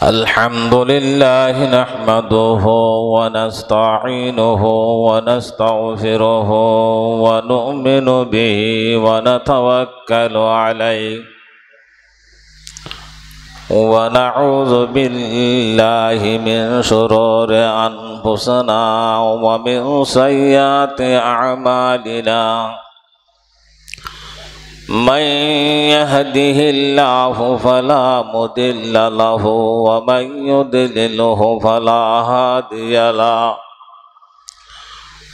Alhamdulillah nahmaduhu wa nasta'inuhu wa nastaghfiruhu wa nu'minu bihi wa natawakkalu alayhi wa na'udzu billahi min shururi anfusina wa min sayyiati a'malina. من يهده الله فلا مضل له ومن يضلله فلا هادي له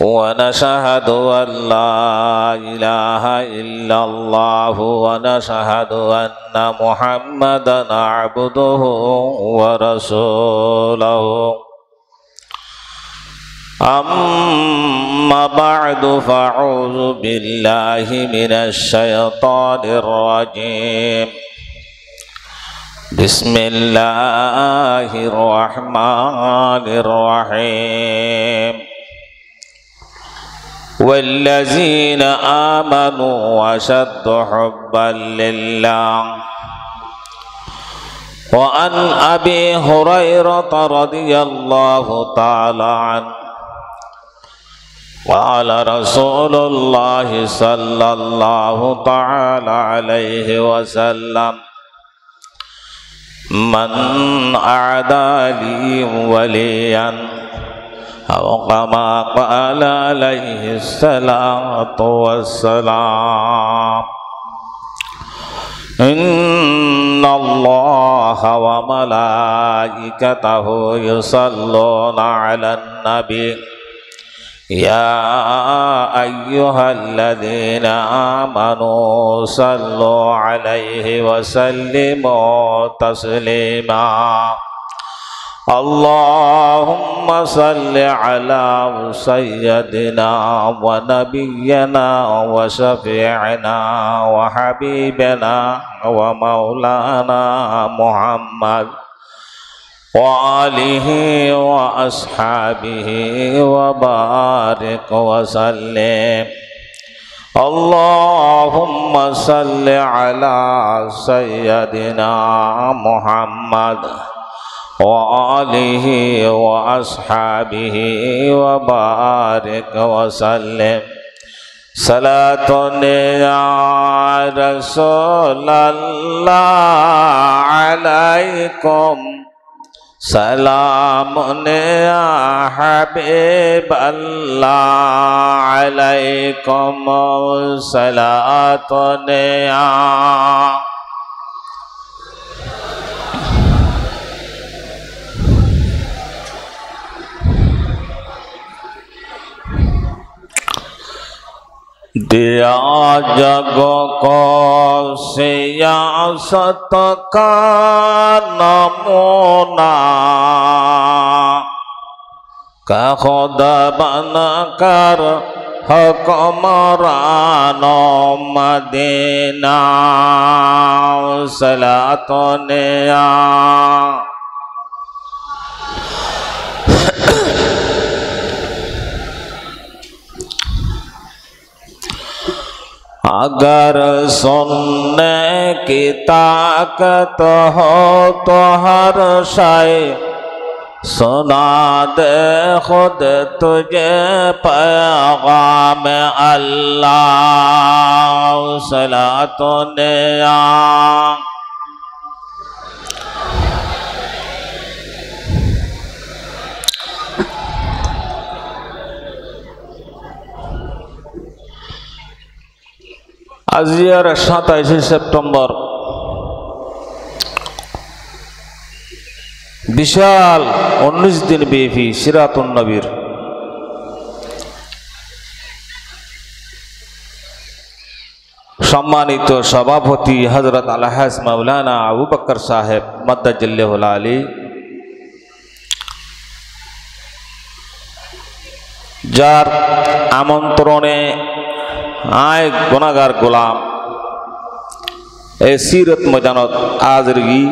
ونشهد أن لا إله إلا الله ونشهد أن محمدا عبده ورسوله أما بعد فأعوذ بالله من الشيطان الرجيم بسم الله الرحمن الرحيم والذين آمنوا أشد حبا لله وعن أبي هريرة رضي الله تعالى عنه قال رسول الله صلى الله تعالى عليه وسلم من أعدى لي وليا أو كما قال عليه الصلاة والسلام إن الله وملائكته يصلون على النبي يا أيها الذين آمنوا صلوا عليه وسلموا تسليما اللهم صل على سيدنا ونبينا وشفيعنا وحبيبنا ومولانا محمد وآله وأصحابه وبارك وسلم اللهم صل على سيدنا محمد وآله وأصحابه وبارك وسلم صلاة يا رسول الله عليكم سلام يا حبيب الله عليكم صلاة يا दिया जग को सियासत का नमूना का खुदा बना कर हुक्मरानो मदीना सलातो ने अगर सुनने की ताकत हो तो हर शय सुना दे खुद तुझे पैगाम अल्लाह सलातो ने আজিয়ার 27 সেপ্টেম্বর বিশাল 19 দিন ব্যাপী সিরাতুন নবীর সম্মানিত সভাপতি হযরত আলহাজ মাওলানা আবু বকর সাহেব মাদ্দাজিল্লাহুল আলী যার আমন্ত্রণে आय गुनागार गुलाम ए सीरत मजानत आजरगी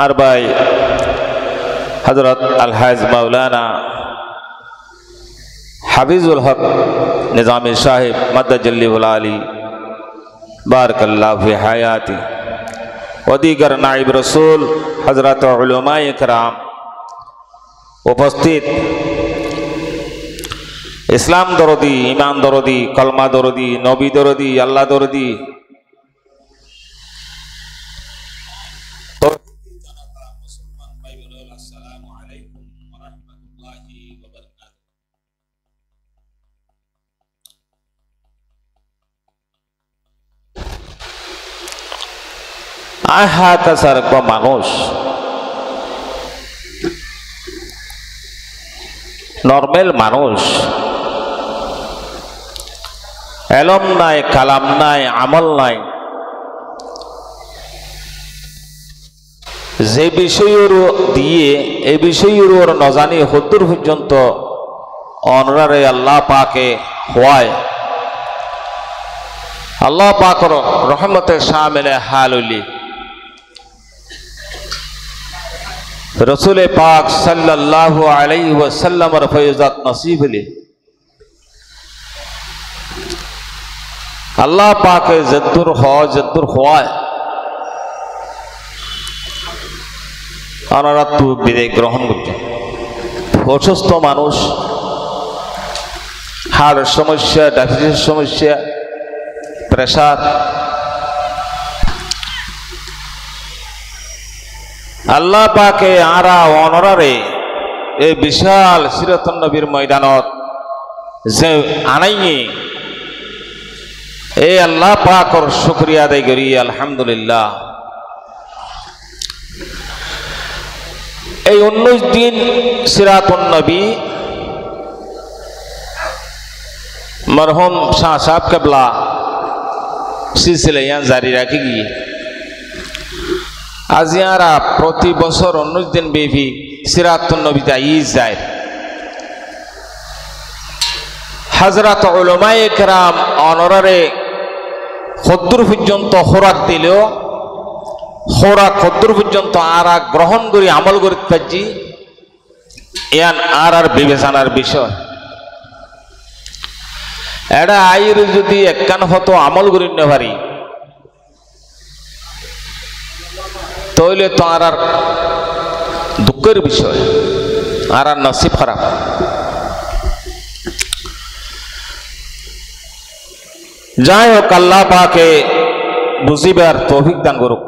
आर भाई हजरत अलहाज मौलाना হাফিজুল হক নিজামী সাহেব মদ্দাজিল্লাহুল আলী বারাকাল্লাহু ফি হায়াতি ও দিগার নায়েব রাসূল হযরত উলামায়ে কেরাম, উপস্থিত ইসলাম দরদি, ইমান দরদি, কলমা দরদি, নবী দরদি, আল্লাহ দরদি, আহাকাসার মানুষ নর্মাল মানুষ, এলম নাই, কালাম নাই, আমল নাই, যে বিষয়ের দিয়ে এই বিষয়ের ওর নজানি হদ্দুর পর্যন্ত অনরারে আল্লাহ পাকে হওয়ায় আল্লাহ পাকর রহমতের শামিলে হাল হইলি রসুল পাক সাল্লাল্লাহু আলাইহি ওয়াসাল্লামের ফয়জাত নসিব হইলি আল্লাহ পাকে যদ্দুর হওয়ায় ওনারা তো বিদায় গ্রহণ করছে। অসুস্থ মানুষ, হাড়ের সমস্যা, ডায়াবেটিসের সমস্যা, প্রেসার, আল্লাহ পাকে আরা অনরারে এই বিশাল সিরাতুন নবীর ময়দানত যে আনাইয়ে এই আল্লাহ পাকর শুকরিয়া আদায় করি আলহামদুলিল্লাহ। এই 19 দিন সিরাতুন নবী মরহুম শাহ সাহেব কেবলা সিলসিলা জারি রাখি গিয়ে আজ ইয়ারা প্রতি বছর 19 দিন ব্যাপী সিরাতুন নবীতে ঈদ যায়। হযরত উলামায়ে কেরাম অনরারে কদ্দুর পর্যন্ত খোরাক দিলেও খোরাক কদ্দুর পর্যন্ত আরা গ্রহণ করি আমল করিতে পারছি, ইয়ান আর বিবেচনার বিষয়। এটা আইর যদি একখান হতো আমল করি না পারি তাহলে তো আর দুঃখের বিষয়, আর নসিব খারাপ। যাই হোক, আল্লাহ পাকে বুঝিবার তৌফিক দান করুক।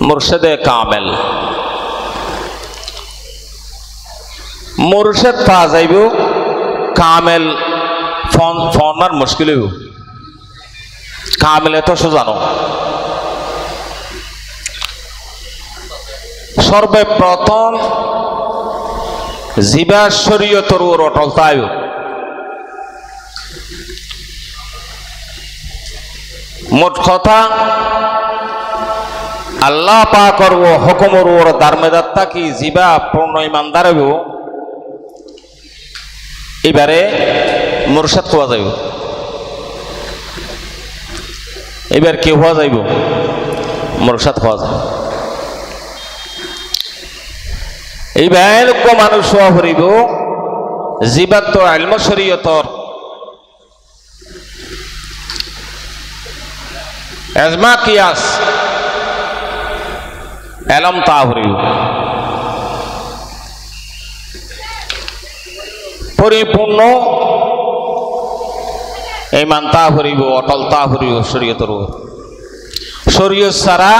মুর্শেদে কামেল, মুর্শেদ পা যাইব, কামেল ফোনার মুশকিল হইব। কামেলে তো জানো সর্বপ্রথম জিবা শরীয়তর ওর অটল তাইব। মোট কথা আল্লাহ পাকর ও হুকুমর ওর দারমেদাত্তা কি জিবা পূর্ণ ইমানদার হইব। এবারে মুরশিদ হওয়া যাইব। এবার কে হওয়া যাইব? মুরশিদ হওয়া যাইব। এইবার মানুষ হওয়া হরিব জিবাত তো ইলম শরীয়তর এজমা কিয়াস এলম তা হরিব পরিপূর্ণ ইমান তা হরিব, অটল তা হরিব শরীয়তর। শরীয়ত ছাড়া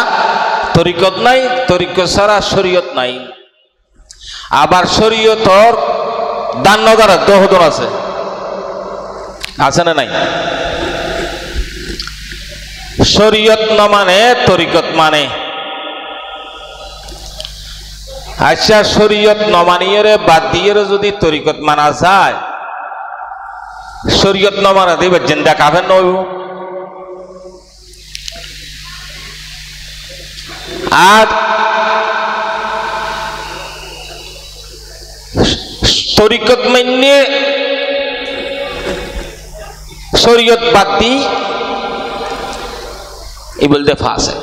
তরিকত নাই, তরিকত ছাড়া শরীয়ত নাই। আবার শরীয়তর দান নদার দহদর আছে, আছে না নাই? শরীয়ত না মানে তরিকত মানে। আচ্ছা, শরীয়ত ন মানিয়ে বাদ দিয়ে যদি তরিকত মানা যায়, শরীয়ত ন মানা দিবে জিন্দা কাফের নইব। আর তরিকত মান্য শরীয়ত বাদ দি এই বলতে ফাঁসে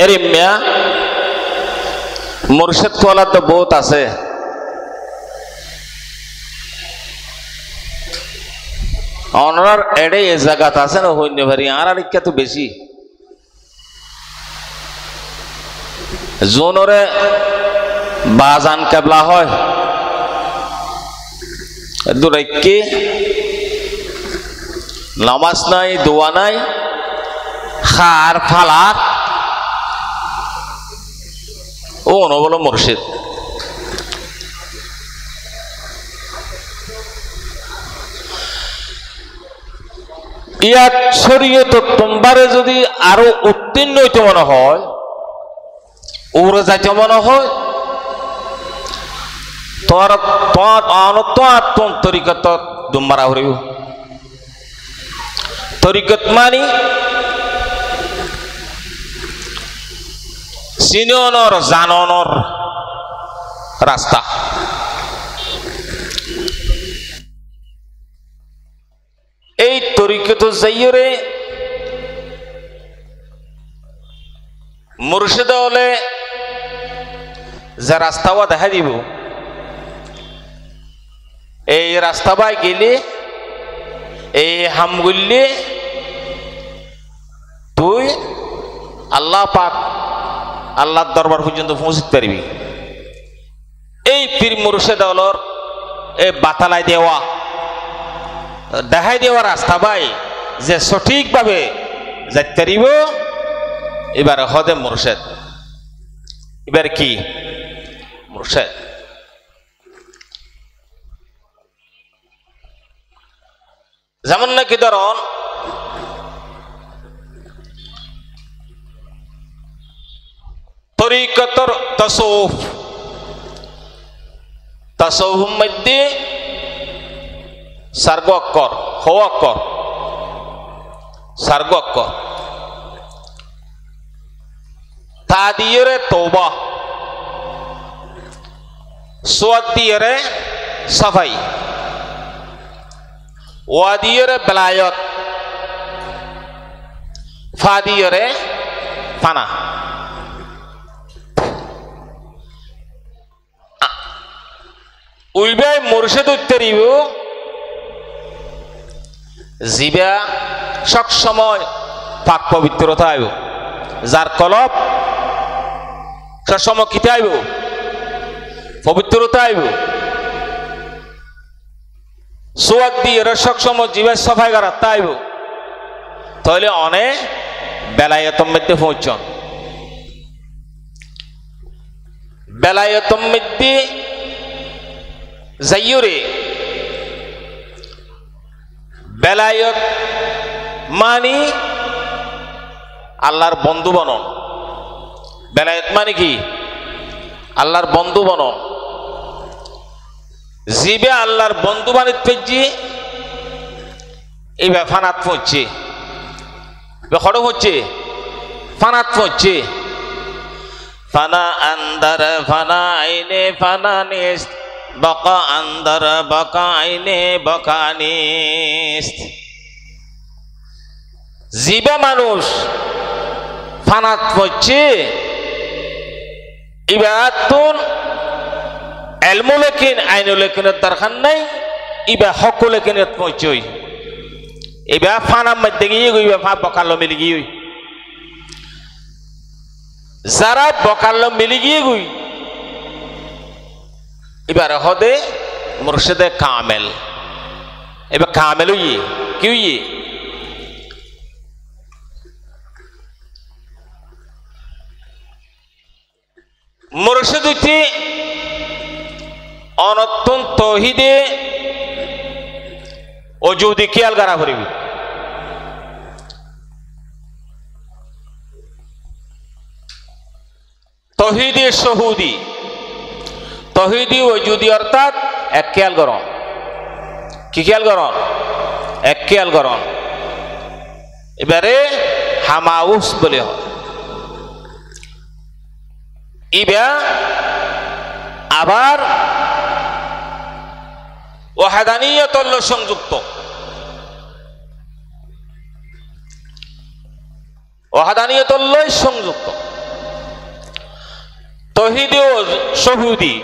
এরে মিয়া মুর্শিদ কোয়ালা তো বহুত আছে অনার এড়ে এ জায়গাত আছে না হইনি ভারি আর ইচ্ছা তো বেশি জোনরে বাজান কেবলা হয় দুরাইকে নামাজ নাই দোয়া নাই খার ফালার ও নবল মুর্শিদ ইয়াত শরীয়ত তোমারে যদি আরো উত্তীর্ণ হইতে মনে হয় ওরে যাইতে মনে হয় তোর তরিকত দুম্বারা হরিব তরিকত মানি চিননৰ জাননৰ রাস্তা এই তরিকত যাইরে মুর্শিদ হলে যে রাস্তাও দেখা দিব এই রাস্তা বাই গেলে এই হামগুল্লি তুই আল্লাহ পাক আল্লাহর দরবার পর্যন্ত পৌঁছতে পারবি এই পীর মুর্শিদ হলর এই বাতালাই দেওয়া দেখাই দেওয়া রাস্তা বাই যে সঠিকভাবে যাইতে পারিব এবার হদে মুর্শিদ এবার কি মুর্শিদ যেমন নাকি ধরুন তরিকতর তাসাউফ তাসাউফের মধ্যে সার্গ অক্ষর হ অক্ষর সার্গ অক্ষর তা দিয়ে রে তওবা সোয়াদ দিয়ে রে সাফাই ওয়া দিয়ে রে বেলায়ত ফা দিয়ে রে ফানা উইবাই মুর্শিদ উত্তরিব জিবা সব সময় পাক পবিত্রতা আইব যার কলব সব সময় কিতে আইব পবিত্রতা আইব সোয়াদ দিয়ে সব সময় জিবা সফাই করার আইব তাহলে অনেক বেলায়তম মধ্যে পৌঁছন বেলায়তম মধ্যে যাইরে বেলায়ত মানি আল্লাহর বন্ধু বনন বেলায়ত মানে কি আল্লাহর বন্ধু বনন জিবে আল্লাহর বন্ধু বানিত পেয়েছি এই ফানাত পড়ছে খড় হচ্ছে ফানাত পড়ছে ফানা আন্দার ফানা আইনে ফানা নিস বকা আন্দার বকা আইনে বকা নিস জিবা মানুষ ফানাত পড়ছে এবার তুন এলমুলেকিন আইনুলেকিনের দরকার নাই ইবা হকুলেকিনের পৌঁছই এবার ফানার মধ্যে গিয়ে গইবা ফা বকালো মিলি গিয়ে যারা বকালো মিলি গিয়ে গই এবার হদে মুর্শিদে কামেল এবার কামেল হইয়ে কি হইয়ে মুর্শিদ হইতে অনতুন তৌহিদে অজুদি খেয়াল করা করিবি তৌহিদে শহুদি তৌহিদি অজুদি অর্থাৎ এক খেয়াল করন কি খেয়াল করন এক খেয়াল করন এবারে হামাউস বলে হয় ইবা আবার ওয়াহাদানিয়তুল সংযুক্ত ওয়াহদানিয়তর লয় সংযুক্ত। তৌহিদ ও শহুদি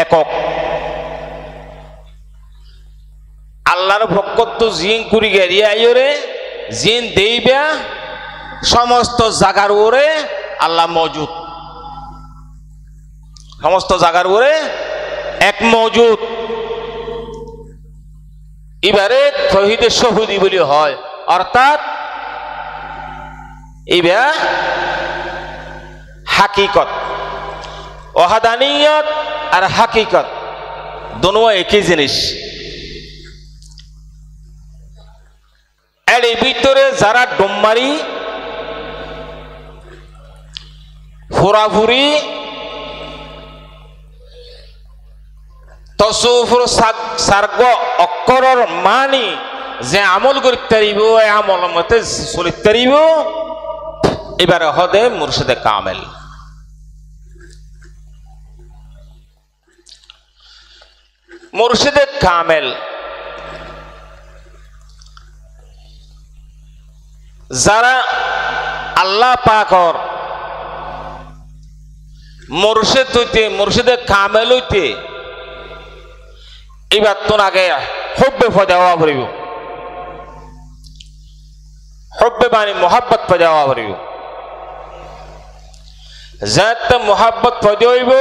একক। আল্লাহর ভক্ত জিন কুড়ি গেরিয়ে আইরে জিন দেইবা সমস্ত জাগার ওরে আল্লাহ মওজুদ, সমস্ত জাগার ওরে এক মওজুদ। এবারে তৌহিদে শহুদি বলি হয়, অর্থাৎ এবা হাকিকত। ওয়াহদানিয়ত আর হাকিকত দোনো একই জিনিস। এর ভিতরে যারা ডোমমারি ফুরাফুরি তসুফুর সার্গ অক্ষরর মানি যে আমল করতে পারিব, এই আমল মতে চলিতে পারিব, এবারে হদে মুর্শিদে কামেল। মুর্শিদে কামেল যারা আল্লাহ পাকর মুর্শিদ হইতে, মুর্শিদে কামেল হইতে এবার তো আগে হব্বে ফয়দা হওয়া পড়িব, হব্বে মানে মোহাব্বত ফয়দা হওয়া পড়িব। যাতে মোহাব্বত ফয়দা হইব,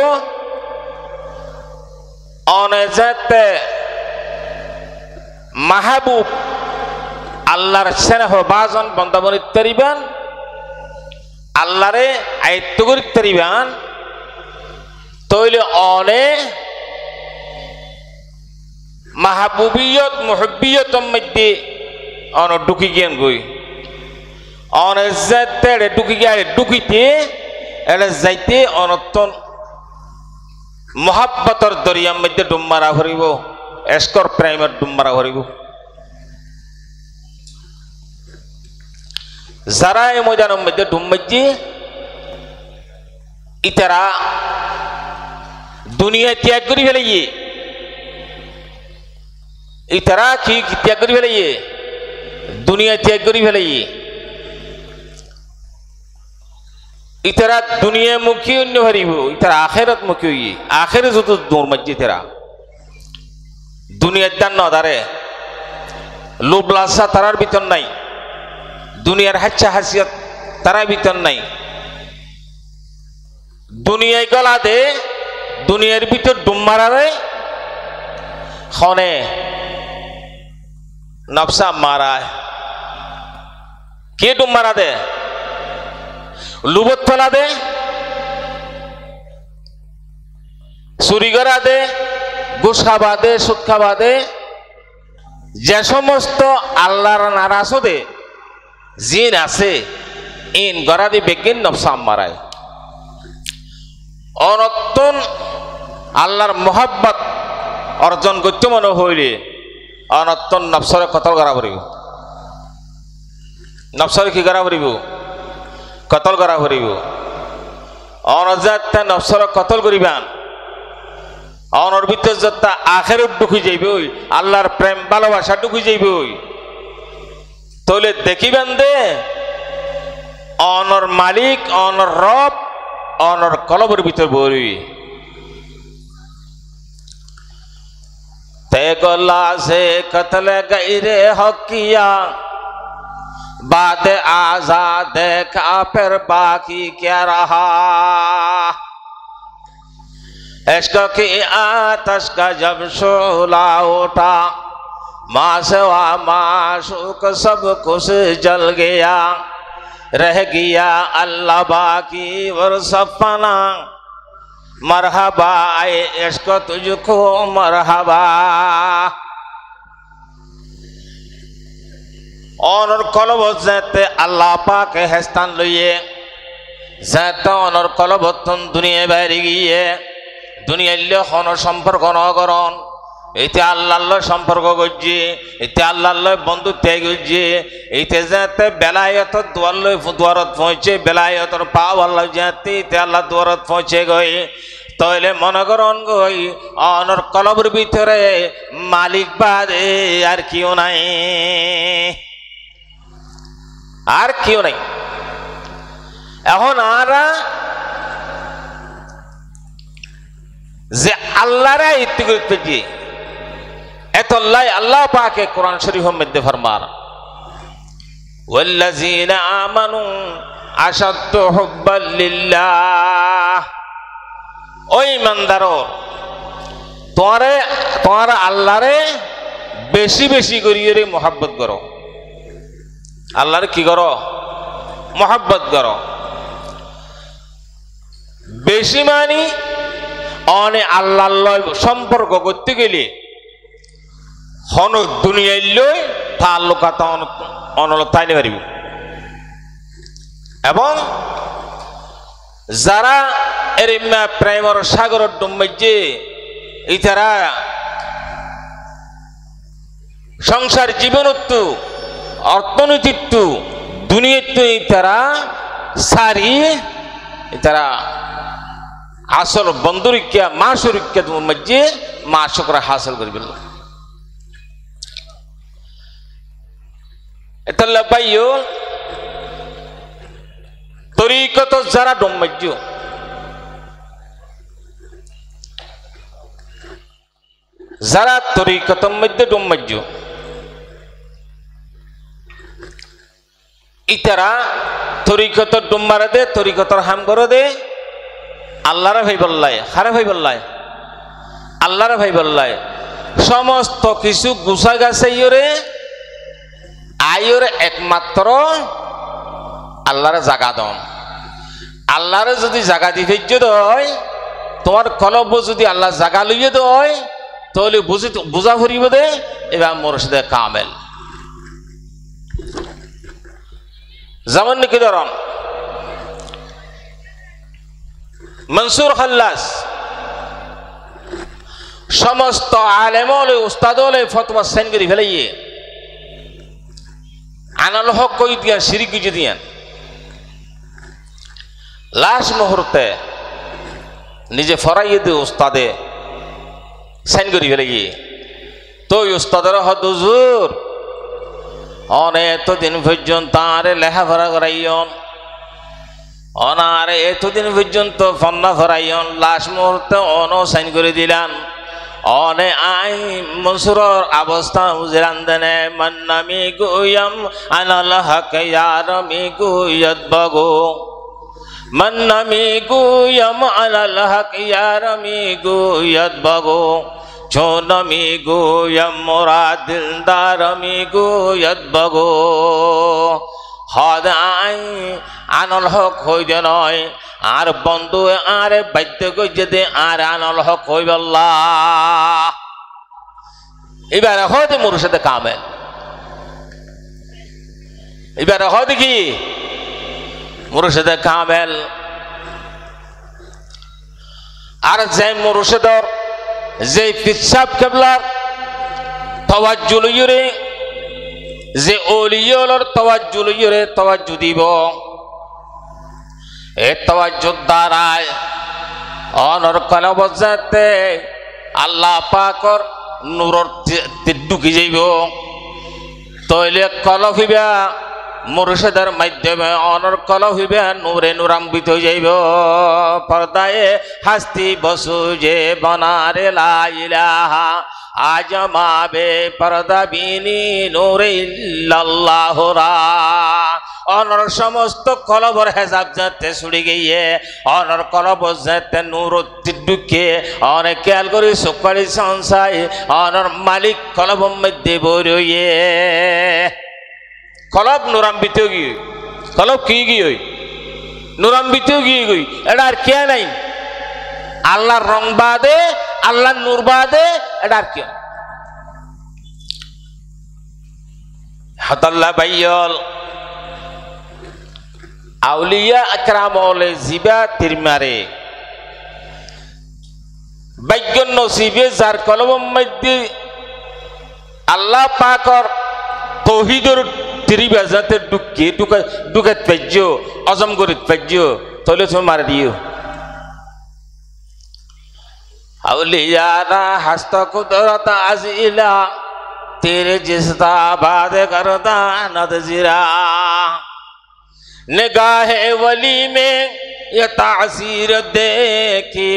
অনে যাতে মাহবুব আল্লাহর স্নেহ বাজন বন্দাবনী তরিবান, আল্লাহরে আয়ত্ত করি তরিবান, তৈলে অনে মাহবুবিয়ত মুহব্বিয়ত মধ্যে অন ঢুকি গিয়েন গই, অনে যাতে ঢুকি গিয়ে ঢুকিতে এটা যাইতে অনতন মোহাব্বতর দরিয়ার মধ্যে ডুব মারা ভরিব, এস্কর প্রেমের ডুব মারা ভরিব। যারা এই ময়দানের মধ্যে ডুব মারছি ইতারা দুনিয়া ত্যাগ করি ফেলাইয়ে, ইতারা কি ত্যাগ করি ফেলাইয়ে? দুনিয়া ত্যাগ করি ফেলাইয়ে। ইতারা দুনিয়া মুখী অন্য হারিব, ইতারা আখেরত মুখী হইয়ে, আখেরে যত দৌড় মারছি তারা দুনিয়ার দান নদারে লোভ লালসা তারার ভিতর নাই, দুনিয়ার হাচ্ছা হাসিয়ত তারার ভিতর নাই। দুনিয়ায় গলা দে, দুনিয়ার ভিতর ডুম মারারে খনে নফসা মারায়। কে ডুম মারা দে? লুবত ফেলা দে, চুরি করা দে, ঘুষ খাবা দে, সুদ খাবা দে, যে সমস্ত আল্লাহর নারাজ দে জিন আছে ইন গড়া দি বেগিন নফসা মারায়। অনতন আল্লাহর মোহাব্বত অর্জন করতে মনে হইলে অনতন নফসরে কতল করা পড়িব, নফসরে কি করা পড়িব? কতল করা পড়িব। অনজাত নফসরে কতল করিবান, অনর ভিতর যা আখের ঢুকি যাইব, আল্লাহর প্রেম ভালোবাসা ঢুকি যাইব, তাহলে দেখিবেন দে অনর মালিক, অনর রব, অনর কলবের ভিতর বই। তে গলা সে কতলে গাইরে হকিয়া बाद आजाद देखा फिर बाकी क्या रहा। इश्क की आतश का जब शोला उठा, माँ से वह माशूक सब कुछ जल गया, रह गया अल्लाह बाकी और सपना। मरहबा आए इश्क तुझको मरहबा। অনর কলব যাতে আল্লাহ পাকে হেস্তান লইয়ে যাতে অনর কলবতন দুনিয়া বাইরে গিয়ে দুনিয়াল্য হন সম্পর্ক নগরণ এইতে আল্লাহর সম্পর্ক করছি, এতে আল্লাহর বন্ধুত্ব করছি, এইতে যাতে বেলায়ত দুয়ারত পৌঁছে, বেলায়তর পাও আল্লাহ যাতে এতে আল্লাহ দুয়ারত পৌঁছে গই। তাইলে মনে করন গই অনর কলবের ভিতরে মালিক বাদে আর কেউ নাই, আর কেউ নাই। এখন আরা যে আল্লাহরে ইত্তি করতে গিয়ে এতল্লাই আল্লাহ পাকে কোরআন শরীফের মধ্যে ফরমান ওয়াল্লাযীনা আমানু আশাদ্দু হুব্বাল লিল্লাহ। ওই ইমানদারো তোমার আল্লাহরে বেশি বেশি করিয়ে মোহাব্বত করো। আল্লাহরে কি করো? মোহাব্বত করো। বেশি মানি অনে আল্লাহর সম্পর্ক করতে গেলে হন দুনিয়ায় লই তাল্লুকাত অনলত তাইলে পারিব। এবং যারা এর প্রেমর সাগরের ডুম্বাইছে ইতারা সংসার জীবনত্ব অর্থনীতিত্ব দুনিয়াত্ব ইতারা সারি ইতারা আসল বন্ধুরিক্যা মা সুরিক্যা তোমার মধ্যে মা শুকরা হাসিল করবে। এতাল্লা পাইও তরিকত যারা ডম্মাজ্য যারা তরিকতর মধ্যে ডম্মাজ্য ইতারা তরিকতর ডুম্মারা দে তরিকতর হাম করে দে আল্লাহরে ভাই বললাই খারে ভাই বললাই আল্লাহরে ভাই বললাই সমস্ত কিছু গুছা গাছে ইয়রে আয়রে একমাত্র আল্লাহরে জাগা দন। আল্লাহরে যদি জাগা দি ফেজ্য দয় তোমার কলব যদি আল্লাহ জাগা লইয়ে দয় তাহলে বুঝা ফুরিব দে এবার মুর্শিদে কামেল। যেমন নাকি ধরন মনসুর খাল্লাস সমস্ত আলেম উস্তাদ ফতোয়া সাইন করে ফেলাইয়ে আনাল হক কই দিয়া শিরিক গুজে দিয়ান লাস্ট মুহূর্তে নিজে ফরাইয়ে দিয়ে উস্তাদে সাইন করে ফেলাইয়ে তো উস্তাদের হদ হুজুর অনেক এতদিন পর্যন্ত আরে লেখাপড়া করাইয়ন অনারে এতদিন পর্যন্ত ফন্না ফরাইয়ন লাস্ট মুহূর্তে সাইন করে দিলান অনে আই মনসুরর অবস্থা উজরান দেনে মন্নামি গুয়ম আনাল হক ইয়ারমি গুয়ত বগো মন্নামি গুয়ম আনাল হক ইয়ারমি গুয়ত বগো ছোনমি গুয়ম মোরা দিলদারমি গুয়ত বগো হদ আই আনল হক হইতে নয় আর বন্ধু আর বাধ্য করছে দে আর আনল হক হইব আল্লাহ। এবার হয়তো মুর্শিদে কামেল এবার হয়তো কি মুর্শিদে কামেল। আর যে মুর্শিদর যে পিসাব কেবলার তাওয়াজ্জু লইরে যে ওলিয়র তাওয়াজ্জু লইরে তাওয়াজ্জু দিব এ তাওয়াজ্জুর দ্বারায় অনর কলব যাতে আল্লাহ পাকর নূরর ঢুকি যাইব তইলে কলব হইবা মুর্শিদের মাধ্যমে অনর কলব হইবা নূরে নূরান্বিত হয়ে যাইব পর্দায়ে হাস্তি বসু যে বনারে লা ইলাহা আজমাবে পর্দা বিনি নূরে ইল্লাল্লাহ রা অনর সমস্ত কলবর হেজাব যাতে ছুড়ি গিয়ে অনর কলব যাতে নূর ঢুকে অনেক খেয়াল করি সুপারি সংসাই অনর মালিক কলব মধ্যে বইয়ে কলব নুরাম্বিত গিয়ে কলব কি গিয়ে নুরাম্বিত গিয়ে গই এটা আর কে নাই আল্লাহর রং বাদে আল্লাহর নূর বাদে এটা আর কে হাতাল্লাহ বাইয়ল আউলিয়া আকরাম ওলে জিবা তিরমারে বাইগন নসিবে যার কলম মধ্যে আল্লাহ পাকর তৌহিদর তিরিবা যাতে ঢুকাত পাইজ অজম করিত পাইজ তাহলে তুমি মারা দিও আউলিয়ারা হাস্ত কুদরত আজিলা তেরে জিসতা বাদ করতা নদজিরা निगाहे वली में ये तासीर देखी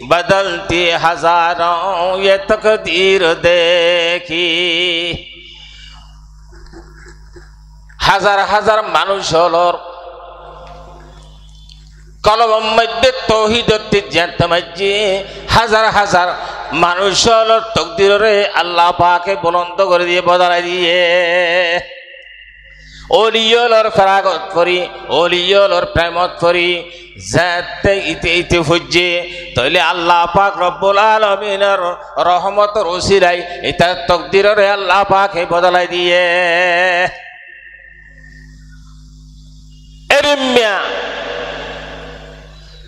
बदलती हजारों ये तकदीर देखी হাজার হাজার মানুষ হলোর কলমের মধ্যে তৌহিদতে জানতে মাঝে হাজার হাজার মানুষ হলোর তকদিরে আল্লাহ পাকে বুলন্দ করে দিয়ে বদলাই দিয়ে ওলিয়লর ফেরাগত করি ওলিয়লর প্রেমত করি যাতে ইতে ইতে ফুজে তাইলে আল্লাহ পাক রব্বুল আলামিনের রহমতের ওসিলাই এটা তকদিরে আল্লাহ পাকে বদলাই দিয়ে এরিমিয়া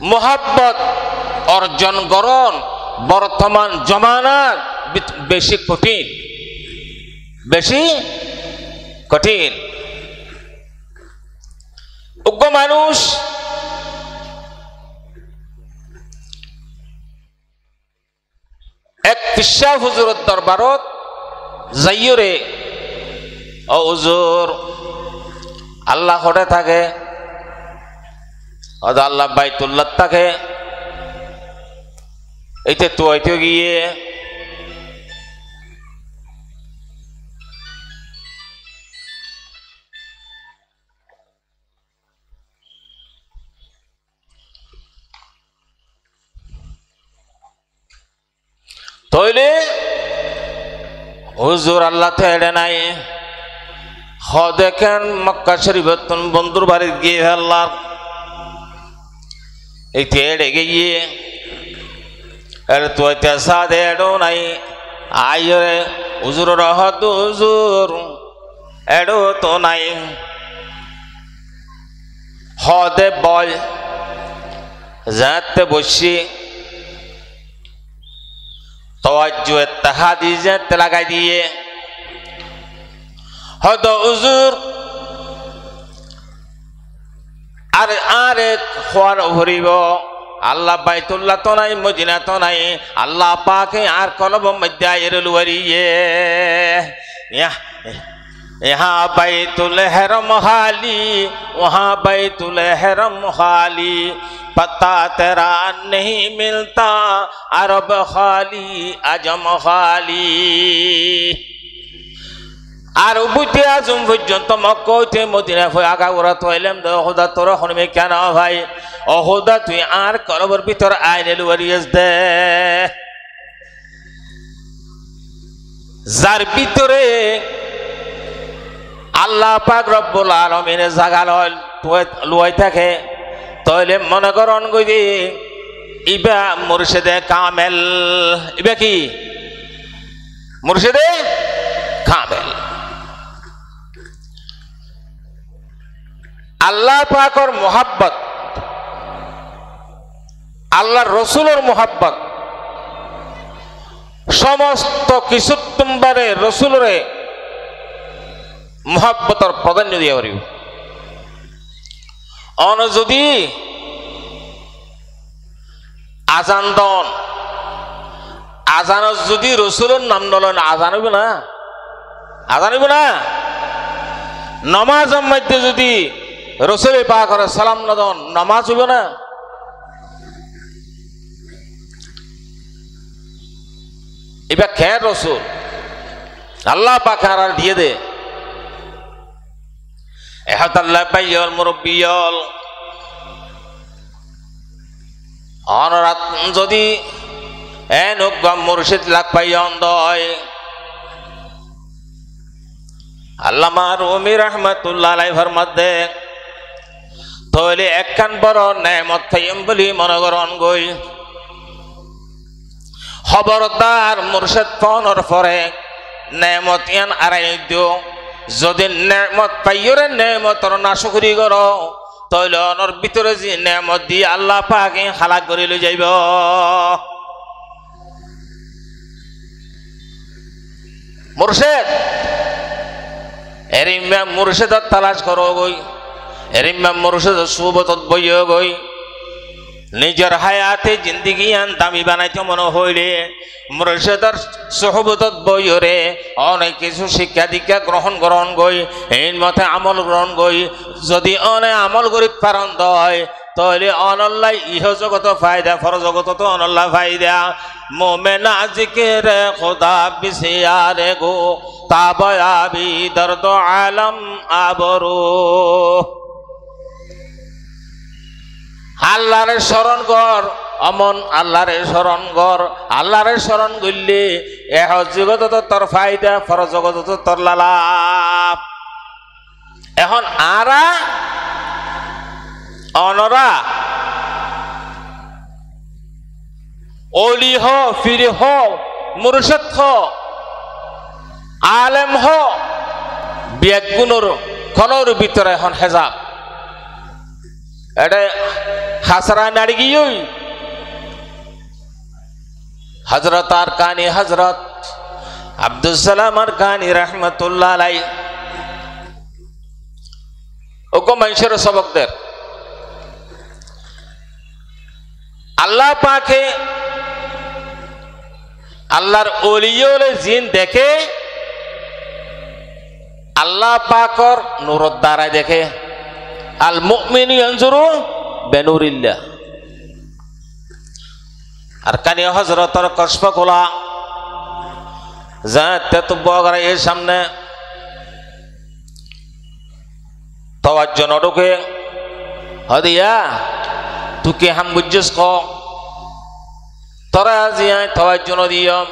মোহাব্বত অর্জন করণ বর্তমান জমানার বেশি কঠিন উগ্র মানুষ এক পিসা হুজুরের দরবারত যাইয়রে ও হুজুর আল্লাহ হটে থাকে আল্লাহ বাইতুল্লাহ থাকে এইতে তো হইতে গিয়ে তইলে হুজুর আল্লাহ তো এড়ে নাই হ দেখেন মক্কা শরীফত বন্ধুর বাড়ি গিয়ে আল্লাহ এইতে এড়ে গিয়ে এর তো সাদে এড়ো নাই আইরে হুজুর রহত হুজুর এড়ো তো নাই হদে বল যাতে বসি তওয়াজ্জু ইত্তেহাদি যাতে লাগাই দিয়ে হদ হুজুর আর আরে খোয়ার ভরিব আল্লাহ বাইতুল্লাহ তো নাই মদিনা তো নাই আল্লাহ পাকে আর কলব মধ্যে আয়ের লুয়ারিয়ে यहाँ बैतुल हरम खाली वहाँ बैतुल हरम खाली पता तेरा नहीं मिलता अरब खाली अजम खाली আর বুঝতে আজম পর্যন্ত মক্কা হইতে মদিনা হয়ে আগা ওরা তো এলাম অহুদা তোর হনমে কেন ভাই অহুদা তুই আর কলবর ভিতর আইনে লুয়ারিয়েস দে যার ভিতরে আল্লাহ পাক রব্বুল আলামিনের জায়গা লুয়াই থাকে তাইলে মনে করন গই ইবা মুর্শিদে কামেল ইবা কি মুর্শিদে কামেল আল্লাহ পাকর মোহাব্বত আল্লাহর রসুলের মোহাব্বত সমস্ত কিছু তোমারে রসুলরে মোহাব্বতর প্রাধান্য দিয়া পারিব অন যদি আজান দন আজানত যদি রসুলের নাম নলন আজান হইব না আজান হইব না নমাজের মধ্যে যদি রসুলের পাকের সালাম নদন নমাজ হইব না এবার খের রসুল আল্লাহ পাক আর দিয়ে দে এহাতাল্লাহ পাইয়ল মুরব্বিয়ল অনরাত যদি এনুগম মুর্শিদ লাগ পাইয়ন দয় আল্লামা রুমি রহমাতুল্লাহ আলাইহি ফরমাতে তইলে একখান বড় নেমত থাইম বলি মনে করন গই খবরদার মুর্শিদ ফোনর পরে নেমত ইয়ান আড়াই দিও যদি নেমত পাইয়রে নেমতর নাশকরি করো তইলে অনর ভিতরে যে নেমত দিয়ে আল্লাহ পাকে হালাক করে লই যাইব মুর্শিদ এরিমা মুর্শিদত তালাশ করো গই এরিমা মুর্শিদ সুবতত বইয় গই নিজের হায়াতে জিন্দিগি আন দামি বানাইতে মনে হইলে মুর্শিদের সোহবতত বইরে অনেক কিছু শিক্ষা দীক্ষা গ্রহণ গই এই মতে আমল গ্রহণ গই যদি অনেক আমল করি পারন হয় তাহলে অনল্লাই ইহ জগত ফায়দা ফর জগত তো অনল্লা ফায়দা মোমেনা জিকিরে খোদা বিসিয়ারে গো তাবয়াবি দর্দ আলম আবরু আল্লাহরে স্মরণ কর অমন আল্লাহরে স্মরণ কর আল্লাহরে স্মরণ করলে এহ জগত তোর ফায়দা ফর জগত তোর লাভ এখন আরা অনরা ওলি হ ফিরে হ মুর্শিদ হ আলেম হ বেগুনোর খলর ভিতরে এখন হেজাব এটা হাসরা নাড়ি গিয়েই হজরত আর কানি হজরত আব্দুল সালাম আর কানি রহমতুল্লাহ আলাই ওগো মানুষের সবকদের আল্লাহ পাকে আল্লাহর ওলিয়লে জিন দেখে আল্লাহ পাকর নূরত দ্বারায় দেখে আল মুমিনু ইয়ানজুরু বিনুরিল্লাহ আর কানি হযরতর কশফ খোলা যাতে তো বগরা এর সামনে তাওয়াজ্জু নডুকে হদিয়া তুকে হাম বুঝছস ক তোরা জিয়া তাওয়াজ্জু নদিয়ম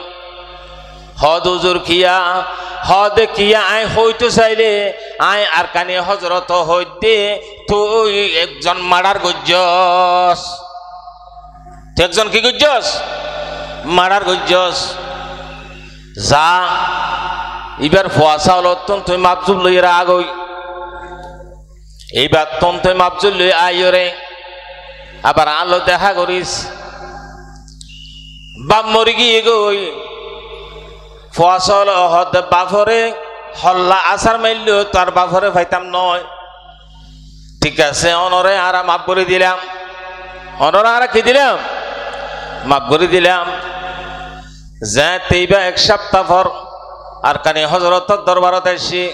হদ হুজুর কিয়া হদ কিয়া আই হইতো চাইলে আই আর কানি হজরত হইতে তুই একজন মারার গজ্জস তুই একজন কি গজ্জস মারার গজ্জস যা এবার ফুয়াশা হল তুই মাপজুল লইরা আগই এইবার তুই মাপজুল লই আইরে আবার আলো দেখা করিস বাপ মরি গিয়ে গই ফসল হদ বাফরে হল্লা আসার মাইল তার বাফরে পাইতাম নয় ঠিক আছে অনরে আর মাপ করে দিলাম অনরে আর কি দিলাম মাপ করে দিলাম যা তেইবা এক সপ্তাহ পর আর কানি হজরত দরবারত আসি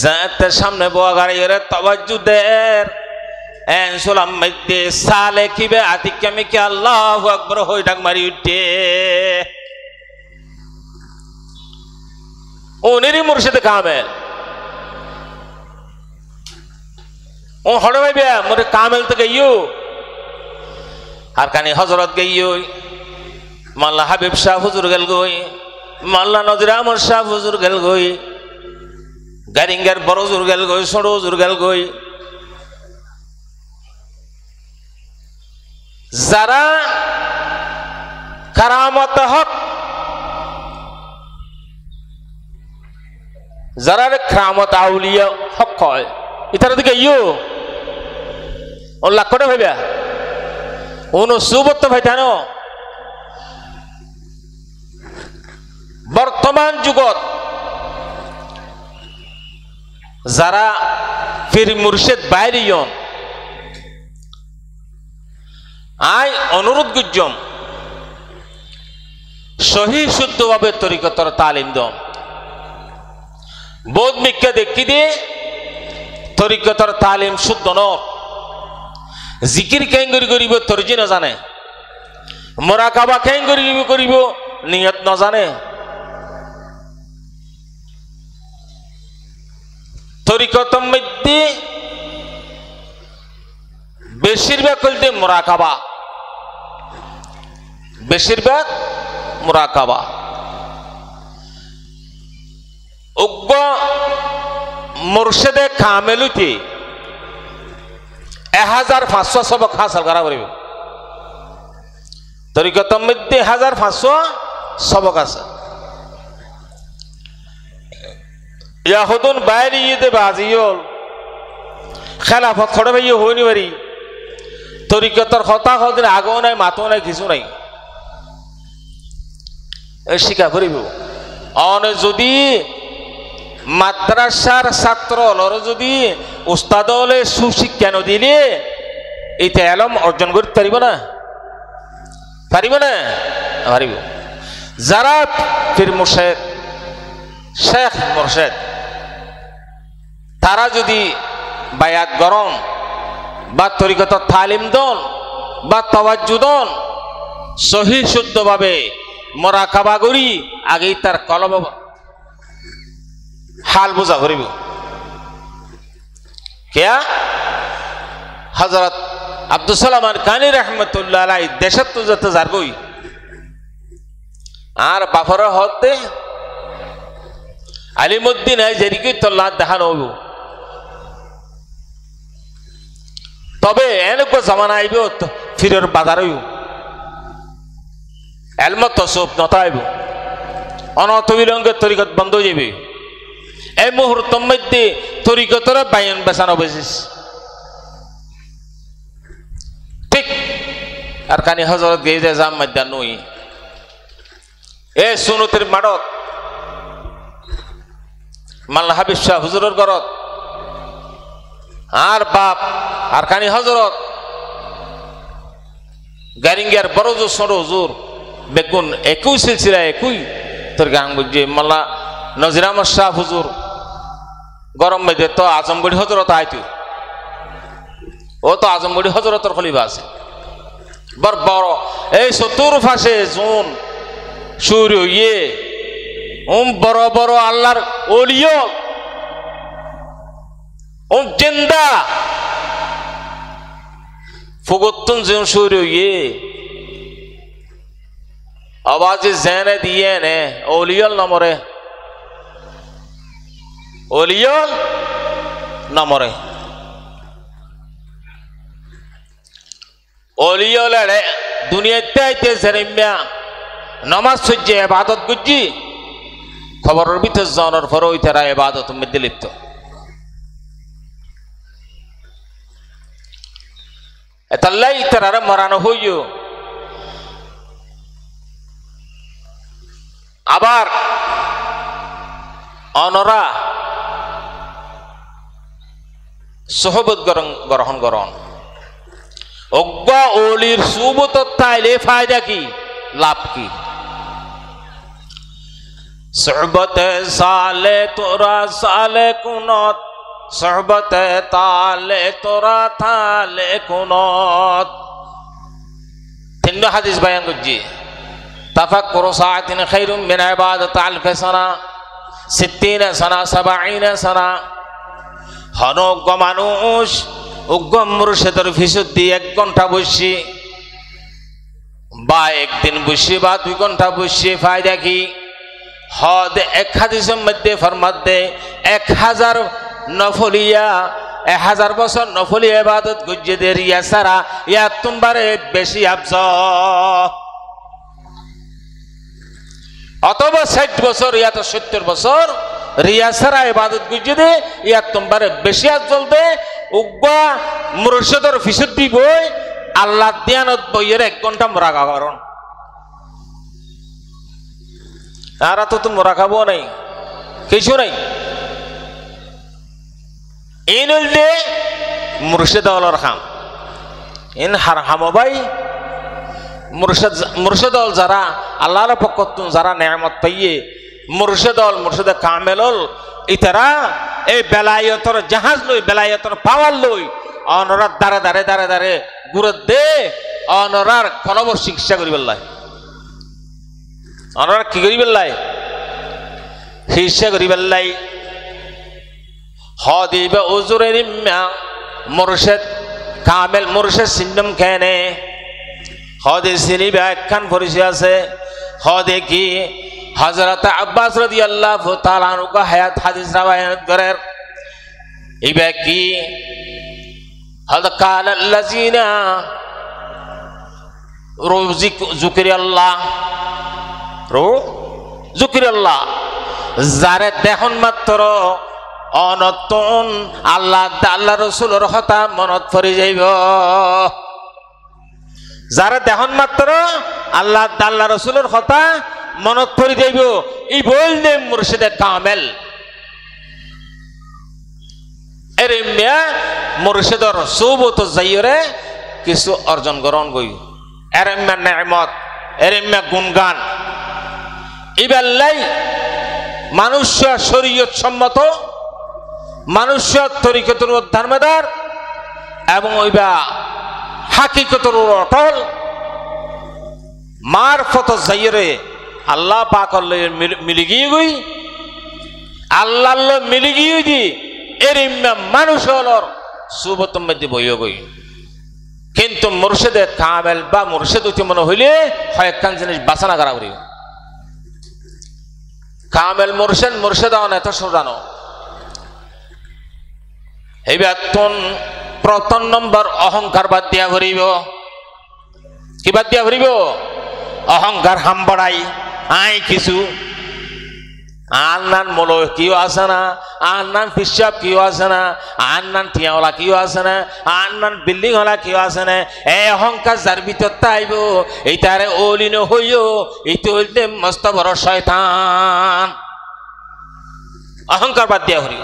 যাতে সামনে বোয়া গাড়ি তাওয়াজ্জু দের এনসুলাম মধ্যে সালে কিবে আতিকামি কি আল্লাহু আকবার হই ডাক মারি উঠে ওনেরই মুর্শিদ কামেল ও হড়ে ভাইবে মোরে কামেল তো গইও আর কানি হযরত গইও মাল্লা হাবিব শাহ হুজুর গেল গই মাল্লা নজর আমর শাহ হুজুর গেল গই গারিঙ্গার বড় হুজুর গেল গই ছোট হুজুর গেল গই যারা কারামত হক যারা কারামত আউলিয়া হক হয় ইতার দিকে ইউ ও লাখ করে ভাইবা ওনো সুবত ভাইতানো বর্তমান যুগত যারা ফির মুর্শিদ বাইরিয়ন আই অনুরোধ গুজম সহি শুদ্ধভাবে তরিকতর তালিম দম বোধ মিক্কা দেখি দিয়ে তরিকতর তালিম শুদ্ধ ন জিকির কেঙ্গরি করিব তরজি ন জানে মোরাকাবা কেঙ্গরি করিব নিয়ত ন জানে তরিকতর মধ্যে বেশিরভাগ কইতে মোরাকাবা বেশিরভাগ মোরাকাবা উগ্র মুর্শিদে কামেলুতে 1500 সবক হাসিল করা পারিব তরিকতর মধ্যে 1500 সবক আছে ইয়াহুদুন বাইরে ইদে বাজিয়ল খেলাফত খড়ে ভাই হইনি পারি তরিকতর কথা হদিন আগও নাই মাতো নাই কিছু নাই শিক্ষা করিব অনে যদি মাদ্রাসার ছাত্র হলর যদি উস্তাদ হলে সুশিক্ষা নদিলে এইটা এলম অর্জন করতে পারিব না? পারিব না? পারিব। যারা পীর মুর্শিদ শেখ মুর্শিদ তারা যদি বায়াত গরম বা তরিকত তালিম দন বা তাওয়াজ্জু দন সহি শুদ্ধভাবে মোরাকাবা করি আগেই তার কলব হাল বোঝা করিব। কেয়া হযরত আব্দুল সালাম কানি রহমতুল্লাহ আলাই দেশত তো যেতে যারগই আর বাফর হতে আলিমুদ্দিন জেরিকি তোল্লা দেখানো হইব। তবে এনেক জামানা আইব ফিরের বাজার হইব এলমত তসব নতা আইব অনত বিলঙ্গের তরিকত বন্ধ হয়ে যাবে। এই মুহূর্তের মধ্যে তরিকতর বায়ন বেচানো বেশিস ঠিক আর কানি হজরত গিয়ে যায় জাম মধ্যে নই এ সুনতের মাডত মাল্লা হাবিব শাহ হুজুরের ঘরত আর বাপ আর কানি হজরত গারিঙ্গিয়ার বড় জোর সর হুজুর বেগুন একই সিলসিলা একই তোর গান বুঝছে মাল্লা নজির আহমদ শাহ হুজুর গরম মেঘে তো আজমগড়ি হজরত আইতু ও তো আজমগড়ি হজরতর খলিফা আছে বড় বড় এই চতুর ফাঁসে জুন সূর্য ইয়ে বড় বড় আল্লাহর ওলিয় জিন্দা ফুগতুন যেন সূর্য ইয়ে আওয়াজে জেনে দিয়ে নে ওলিয়ল নমরে ওলিয়ল নমরে ওলিয়লে দুনিয়াতে আইতে জেরিমিয়া নামাজ সজ্জে ইবাদত গুজি খবরের ভিতর জানার পর ওই তারা ইবাদত মধ্যে লিপ্ত। এতাল্লাই তারা মরানো হইও আবার অনরা সহবত গ্রহণ করন অজ্ঞা ওলির সুবত তাইলে ফায়দা কি লাভ কি? সহবতে সালে তোরা সালে কুনত সহবতে তালে তোরা তালে কুনত তিন হাদিস বয়ান করছি। তাফাক্কুর সাআতিন খায়রুম মিন ইবাদাত আলফ সানা 60 সানা 70 সানা হনজ্ঞ মানুষ উগ্র মুর্শিদের ফিসুদ্দি 1 ঘন্টা বসি বা একদিন বসি বা 2 ঘন্টা বসি ফায়দা কি? হদ এক হাদিসের মধ্যে ফরমাত দে 1000 নফলিয়া 1000 বছর নফলি ইবাদত গুজ্জেদের ইয়া সারা ইয়া তোমারে বেশি আফজল অথবা 60 বছর ইয়া তো 70 বছর রিয়া সারা ইবাদত গুজ্জেদে ইয়া তোমারে বেশি আফজল দে উগ্বা মুর্শিদের ফিসুদ্দি বই আল্লাহ দিয়ানত বইয়ের 1 ঘন্টা মোরাকা করন আর তো মোরাকাবো নাই কিছু নাই ইন হইলে মুর্শিদ আল্লাহর খাম ইন হারহাম ভাই মুর্শিদ যারা আল্লাহর পক্ষতুন যারা নেয়ামত পাইয়ে মুর্শিদ কামেলল ইতারা এই বেলায়তর জাহাজ লই বেলায়তর পাওয়ার লই অনরার দাঁড়ে দাঁড়ে দাঁড়ে দাঁড়ে গুরুত দে অনরার কলব চিকিৎসা করিবার লাই অনরার কি করিবার লাই চিকিৎসা করিবার লাই হদিবে উজুরের মুর্শিদ কামেল মুর্শিদ সিন্নম কেনে হদে সিনি ব্যাখ্যান পরিচয় আছে হদে কি হযরত আব্বাস রাদিয়াল্লাহু তাআলা আনহু কা হায়াত হাদিস রাওয়ায়াত করেন ইবা কি হদ কাল আল্লাযিনা রুজিক যুকরিয়াল্লাহ যুকরিয়াল্লাহ যারে দেখুন মাত্র অনতন আল্লাহ আল্লাহ রাসূলের কথা মনত পড়ে যাইব যারা দেখুন মাত্র আল্লাহ আল্লাহ রাসূলের কথা মনত পড়ে যাইব এই বললে মুর্শিদে কামেল এর মিয়া মুর্শিদর সুবত যাইরে কিছু অর্জন গ্রহণ করি এরম্যা নেমত এরম্যা গুণগান ইবাল্লাই মানুষ্য শরীয়ত সম্মত মানুষ্য তরিকতর ধর্মদার এবং ওইবা হাকিকতর অটল মারফত যাইরে আল্লাহ পাকল্লে মিলি গিয়ে গই আল্লাহ মিলি গিয়ে দি এরম্যা মানুষ হলর সুবতম মধ্যে বইয় গই কিন্তু মুর্শিদে কামেল বা মুর্শিদ উঠে মনে হইলে হয় একখান জিনিস বাঁচানা করা করি কামেল মুর্শিদ মুর্শিদ এত সোজানো এইবার তোন প্রথম নম্বর অহংকার বাদ দিয়া ভরিব কি বাদ দিয়া ভরিব অহংকার হাম বাড়াই আই কিছু আর নান মলো কিও আছে না আর নান পিসাব কিও আছে না আর নান টিয়াওয়ালা কিও আছে না আর নান বিল্ডিং ওলা কিও আছে না এই অহংকার যার ভিতর আইব এইটারে ওলিন হইও এইটা হইতে মস্ত বড় শয়তান অহংকার বাদ দিয়া হরি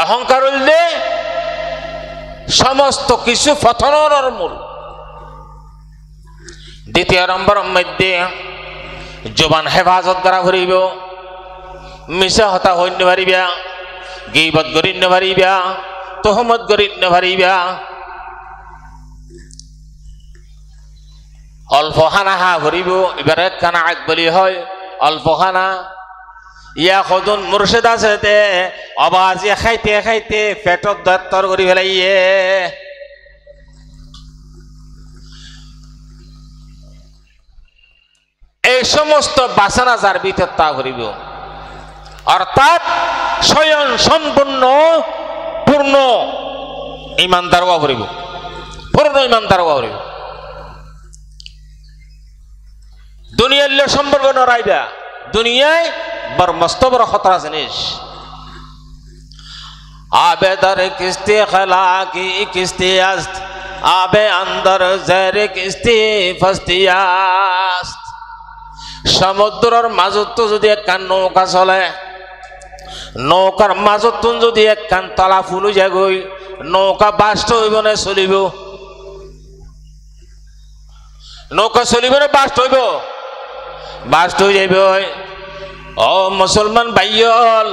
অহংকার হইলে সমস্ত কিছু পতনের মূল দ্বিতীয় নম্বর মধ্যে জবান হেফাজত করা ভরিব মিশা হতা হইন্য ভারিবা গীবত গরিন্য ভারিবা তহমত গরিন্য ভারিবা অল্প হানাহা ভরিব এবার একখানা আগ বলি হয় অল্প হানা ইয়া সদন মুর্শিদ আছে তে আবাজে খাইতে খাইতে পেটত দত্তর করি ফেলাইয়ে এই সমস্ত বাসনা যার ভিতর তা করিব অর্থাৎ স্বয়ং সম্পূর্ণ পূর্ণ ইমানদার হওয়া করিব পূর্ণ ইমানদার হওয়া করিব দুনিয়ার সম্পর্ক নড়াইবা দুনিয়ায় বড় মস্ত বড় খতরা জিনিস আবে দর কিস্তি খলা কি কিস্তি আস্ত আবে অন্দর জের কিস্তি ফস্তি আস্ত সমুদ্রের মাজত যদি একখান নৌকা চলে নৌকার মাজত যদি একখান তলা ফুলু যাগই নৌকা বাস্ত হইব না চলিব নৌকা চলিব না বাস্ত হইব বাস্ত হয়ে যাইব ও মুসলমান ভাইয়ল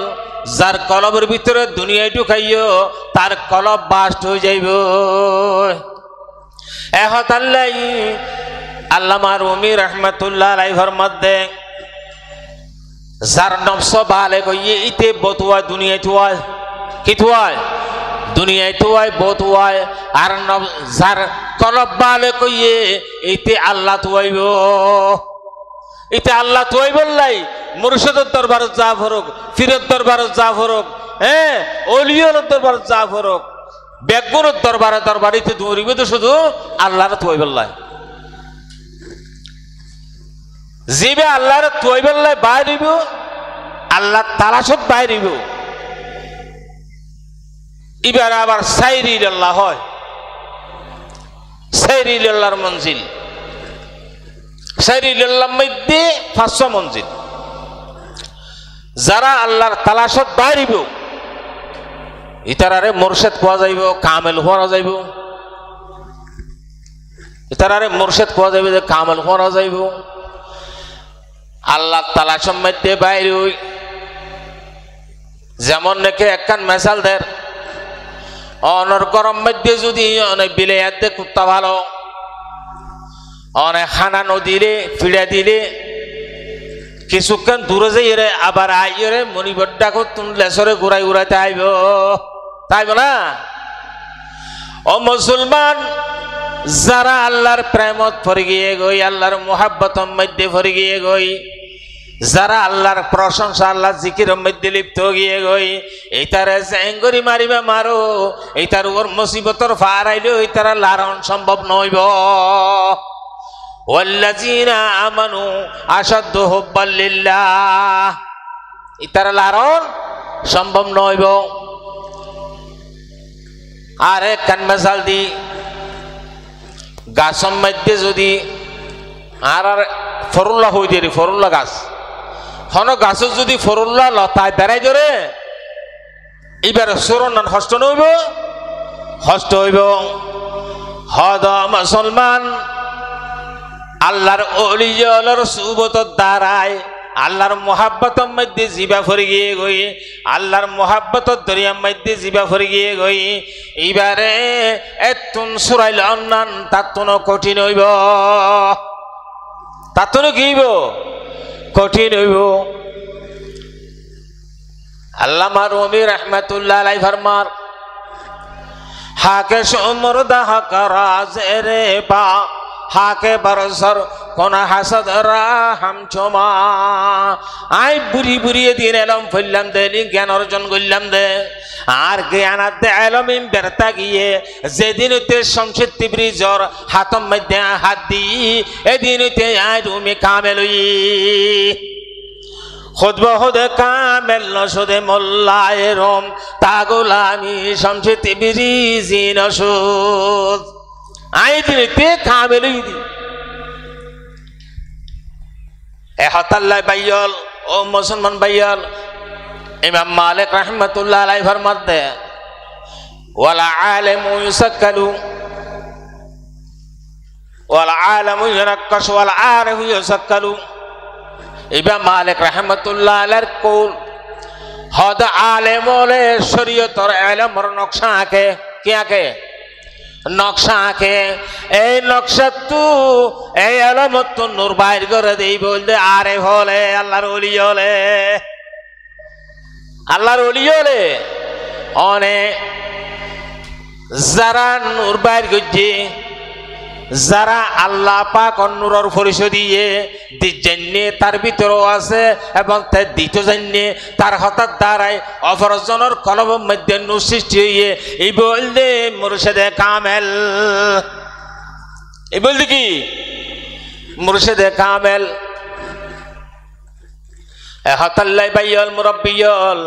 যার কলবের ভিতরে দুনিয়ায় ঢুকাইও তার কলব বাস্ত হয়ে যাইব এখন আল্লাহ আল্লামা রুমি রহমতুল্লাহ আলাইহির মধ্যে যার নফস ভালে কইয়ে ইতে বতুয়া দুনিয়ায় তুয়ায় কি তুয়ায় দুনিয়ায় তুয়ায় বতুয়ায় আর যার কলব ভালে কইয়ে ইতে আল্লাহ তুয়াইব ইতে আল্লাহ তুয়াইব লাই মুর্শিদের দরবারে যা ফরক ফিরের দরবারে যা ফরক হ্যাঁ ওলিয়র দরবারে যা ফরক বেগুনের দরবারে দরবারিতে দৌড়িব তো শুধু আল্লাহর তুয়াইব লাই জিবে আল্লাহর তুয়াইবাল্লাই বাইরিব আল্লাহ তালাশত বাইরিব এবার আবার সাইরিল আল্লাহ হয় সাইরিল আল্লাহর মঞ্জিল সাইরিল আল্লাহর মধ্যে 500 মঞ্জিল যারা আল্লাহর তালাশত বাইরিব ইতারারে মুর্শিদ কোয়া যাইব কামেল হওয়া যাইব ইতারারে মুর্শিদ কোয়া যাইব যে কামেল হওয়া যাইব আল্লাহ তালা সম্মধ্যে বাইর হই যেমন নাকি একখান মেসাল দের অনর গরম মধ্যে যদি অনেক বিলে দে কুত্তা ভালো অনেক খানা দিলে ফিড়া দিলে কিছুক্ষণ দূরে যাইরে আবার আইরে মনিবড্ডা তুন লেসরে ঘুরাই ঘুরাইতে আইব তাইব না ও মুসলমান যারা আল্লাহর প্রেমত ভরে গিয়ে গই আল্লাহর মোহাব্বতর মধ্যে ভরে গিয়ে গই যারা আল্লাহর প্রশংসা আল্লাহ জিকিরের মধ্যে লিপ্ত গিয়ে গই এইটারে জেঙ্গরি মারিবা মারো এইটার ওর মুসিবতর ফার আইলেও এইটারা লারণ সম্ভব নইব ওয়াল্লাযীনা আমানু আশাদ্দু হুব্বাল লিল্লাহ ইতারা লারণ সম্ভব নইব আর এক কান মেসাল দি গাছের মধ্যে যদি আর ফরুল্লা হয়ে দিয়ে ফরুল্লা গাছ হন গাছের যদি ফরুল্লা লতায় বেড়াই ধরে এবার সরণ হস্ত নইব হস্ত হইব হদ মুসলমান আল্লাহর ওলিয়র সুবতর দ্বারায় আল্লাহর মোহাব্বতর মধ্যে জিবা ফরি গিয়ে গই, আল্লাহর মোহাব্বতর দরিয়ার মধ্যে জিবা ফরি গিয়ে গই। এইবারে এতুন সুরাইল অন্যান তার তো কঠিন হইব, তার তো কি হইব? কঠিন হইব। আল্লামা রুমি রাহমাতুল্লাহ আলাইহি ফরমান, হাকে সমরদা হক রাজেরে পা হাকে বরসর কোন হাসদ রাহাম চমা। আই বুড়ি বুড়িয়ে দিন এলম ফেললাম দে, জ্ঞান অর্জন করলাম দে, আর জ্ঞানার দে এলম বেরতা গিয়ে যেদিন হইতে শমশেদ তিবরি জ্বর হাতম মধ্যে হাত দি, এদিন হইতে আই রুমি কামেল হই। খুদব খুদে কামেল নসুদে মোল্লায় রোম তা গোলামি শমশেদ তিবরি জি নসুদ। আই দিনতে কামেল হই দি এ হতাল্লাহ বাইয়ল ও মুসলমান বাইয়ল। ইমাম মালিক রাহমাতুল্লাহ আলাইহি ফরমাতে, ওয়ালা আলিমু ইউসাক্কালু ওয়ালা আলিমু ইউরাক্কাসু ওয়ালা আরিফু ইউসাক্কালু। ইমাম মালিক রাহমাতুল্লাহ আলাইহির কওল, হদ আলেম হলে শরীয়তের ইলমের নকশা আঁকে। কি আঁকে? নকশা আঁকে। এই নকশা তো এই আলামত তো নূর বাইর করে দেই বলতে আরে হলে আল্লাহর ওলি হলে, আল্লাহর ওলি হলে অনেক যারা নূর বাইর করছে, যারা আল্লাহ পাক নূরের পরিচয় দিয়ে জানিয়ে তার ভিতরেও আছে এবং তার দ্বিতীয় জানিয়ে তার হঠাৎ দ্বারাই অপরজনের কলবের মধ্যে নূর সৃষ্টি হইয়ে এই বলতে মুর্শিদে কামেল। এই বলতে কি? মুর্শিদে কামেল। হতাল্লাই বাইয়ল মুরব্বিয়ল,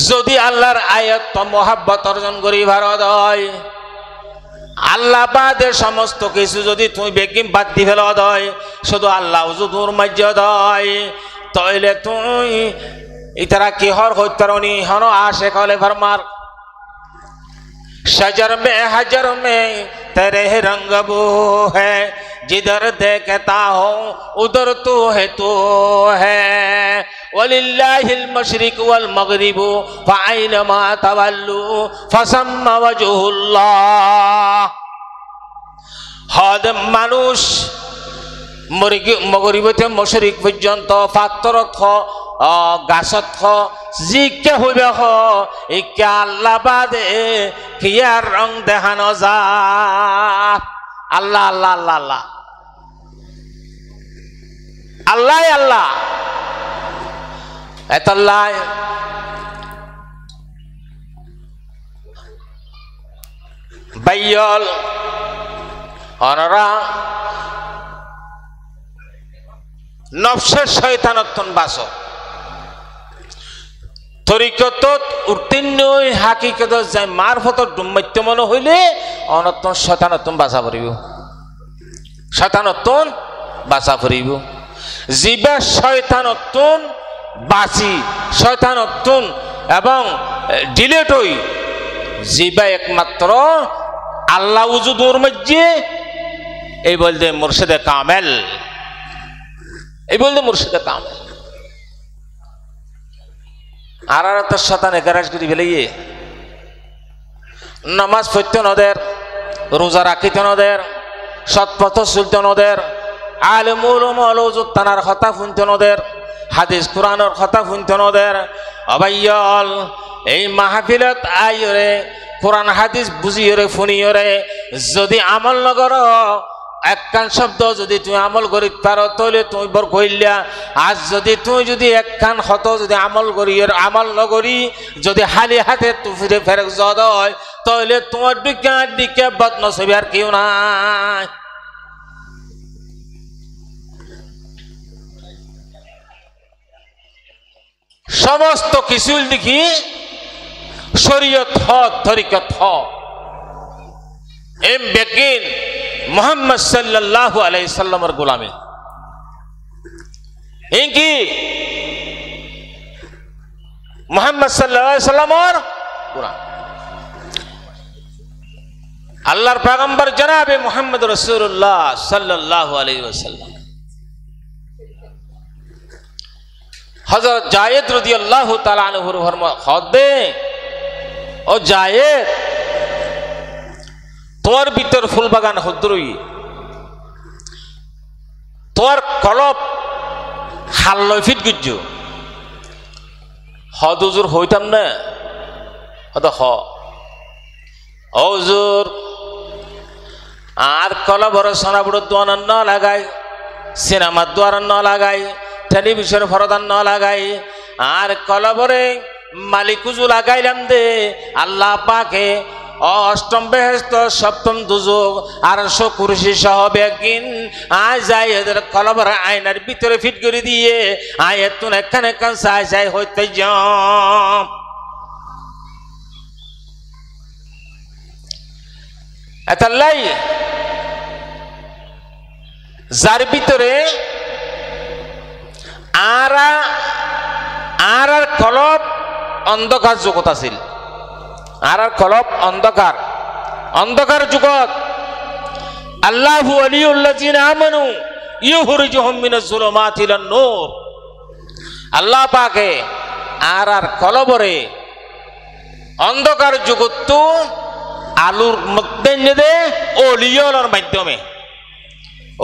যদি আল্লাহর আয়াত মোহাব্বত অর্জন করি ভারত হয়, আল্লাহ বাদে সমস্ত কিছু যদি তুমি বেগিম বাদ দি ফেল হয়, শুধু আল্লাহ যদুর মর্যাদ হয়, তাইলে তুই ইতারা কি হর হইতারনি হন আশে কলে ফরমার शजर में हजर में तेरे रंग बू है, जिधर देखता हो उधर तू है, वलिल्लाहिल मशरिक वल मगरिबु फअइनमा तवल्लु फसम्मा वजहुल्लाह। हद মানুষ মগরিবতে মশরিক পর্যন্ত পাত্রত গাছত জিকে হইবে ইকে আল্লাহ বাদে কিয়ার রং দেখানো যা। আল্লাহ আল্লাহ আল্লাহ আল্লাহ আল্লাহ আল্লাহ এতাল্লাহ। বাইয়ল অনরা নফসের শয়তানত্বন বাস তরিকত উত্তীর্ণ হাকিকত যায় মারফতর ডুম্মাত্য মনে হইলে অনত্তন শয়তানত্বন বাসা পড়িব, শয়তানত্বন বাসা পড়িব। জিবা শয়তানত্বন বাসি শয়তানত্বন এবং ডিলেট হই জিবা একমাত্র আল্লাহ উজুদুর মধ্যে এই বলতে মুর্শিদে কামেল, এই বলতে মুর্শিদে কামেল। আর তো শতানে গ্যারাজ করে ফেলে নামাজ পড়তে নদের, রোজা রাখিতে নদের, সৎপথ চলতে নদের, আলেমুল মৌজুদ তানার কথা শুনতে নদের, হাদিস কোরআনের কথা শুনতে নদের। অবাইয়ল এই মাহফিলত আইরে কোরআন হাদিস বুঝিয়রে শুনিয়রে যদি আমল নগর একখান শব্দ যদি তুমি আমল করি পারো তাহলে তুমি বর কইলা। আজ যদি তুই যদি একখান হত যদি আমল করি আমল নগরি যদি হালি হাতে তু ফিরে ফেরক জদ হয় তাহলে তোমার দিকে বদনসিব আর কেউ নাই। সমস্ত কিছু দেখি শরীয়ত হ তরিকত হ এম বেগিন মোহাম্মদ সাল্লাল্লাহু আলাইহি সাল্লামের গোলামি ইনকি মোহাম্মদ সাল্লাল্লাহু আলাইহি সাল্লামের কোরআন আল্লাহর পয়গম্বর জনাবে মুহাম্মদ রাসূলুল্লাহ সাল্লাল্লাহু আলাইহি ওয়াসাল্লাম হযরত জায়েদ রাদিয়াল্লাহু তাআলা আনহুর ফরমাতে ও জায়েদ তোর ভিতর ফুল বাগান হদ্রই তোর কলব হাল্লয় ফিট গুজ্জু হদ হুজুর হইতাম না হদ হ হুজুর আর কলবর সোনাবুড়োর দোয়ান ন লাগাই সিনেমার দোয়ার ন লাগাই টেলিভিশন ফরদান ন লাগাই আর কলবরে মালিকুজু লাগাইলাম দে আল্লাহ পাকে অষ্টম বেহেস্ত সপ্তম দুজক আর কুরসি সহ বেগিন আয় যাই এদের কলবর আয়নার ভিতরে ফিট করে দিয়ে আয় এতুন এখানে কান চাই চাই হইতে যাম এতাল্লাই যার ভিতরে আর কলব অন্ধকার জগৎ আছিল আর কলব অন্ধকার জগৎ আল্লাহু ওয়ালিউল্লাযিনা আমানু ইউখরিজুহুম মিনাজ যুলুমাতি ইলান নূর আল্লাহ পাকে আর কলবরে অন্ধকার জগৎ তো আলুর মধ্যে দে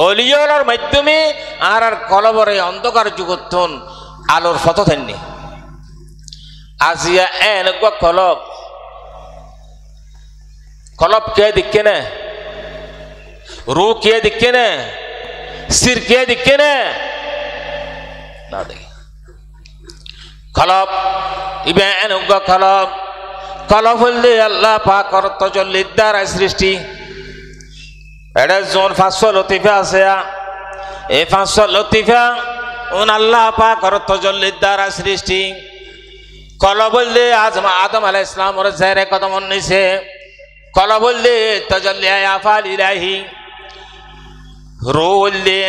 ওলিয়লার মাধ্যমে আর কলবরে অন্ধকার জগৎ আলোর ফত থাননি আজিয়া এনেকুৱা কলব কে দিকে না রু কে দিকে না সির কে দিকে না দেখি কলব ইবে এনেকুৱা কলব হলে আল্লাহ পাকর তজল্লির দ্বারা সৃষ্টি এটা জন 500 লতিফা আছে এই 500 লতিফা উন আল্লাহ পাকর তজল্লির দ্বারা সৃষ্টি কলব বললে আদম আলাইহিস সালামের জেরে কদম নিছে কলব বললে তজল্লি আফাল ইলাহি রূহ বললে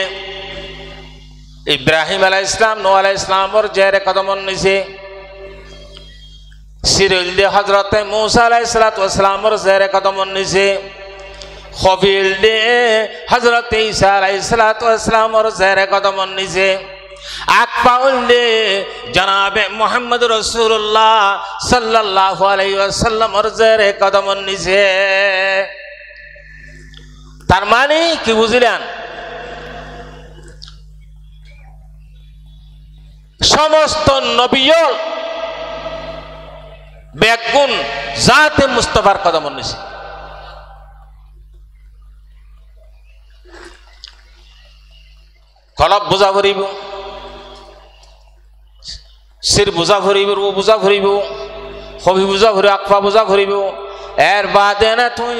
ইব্রাহিম আলাইহিস সালাম নূহ আলাইহিস সালামের জেরে কদম নিছে সিরুল্লে হযরত মূসা আলাইহিস সালামের জেরে কদম নিছে খবিল দে হযরত ঈসা আলাইহিস সালামের জেরে কদম নিছে আকবাউল দে জনাবে মুহাম্মদ রাসূলুল্লাহ সাল্লাল্লাহু আলাইহি ওয়াসাল্লামের জেরে কদম নিছে তার মানে কি বুঝলেন সমস্ত নবীও বেগুন জাতে মুস্তাফার কদম নিছে কলব বোঝা ভরিব সির বোঝা ভরিব রু বোঝা ভরিব হবি বোঝা ভরিব আকফা বোঝা ভরিব এর বাদে না তুই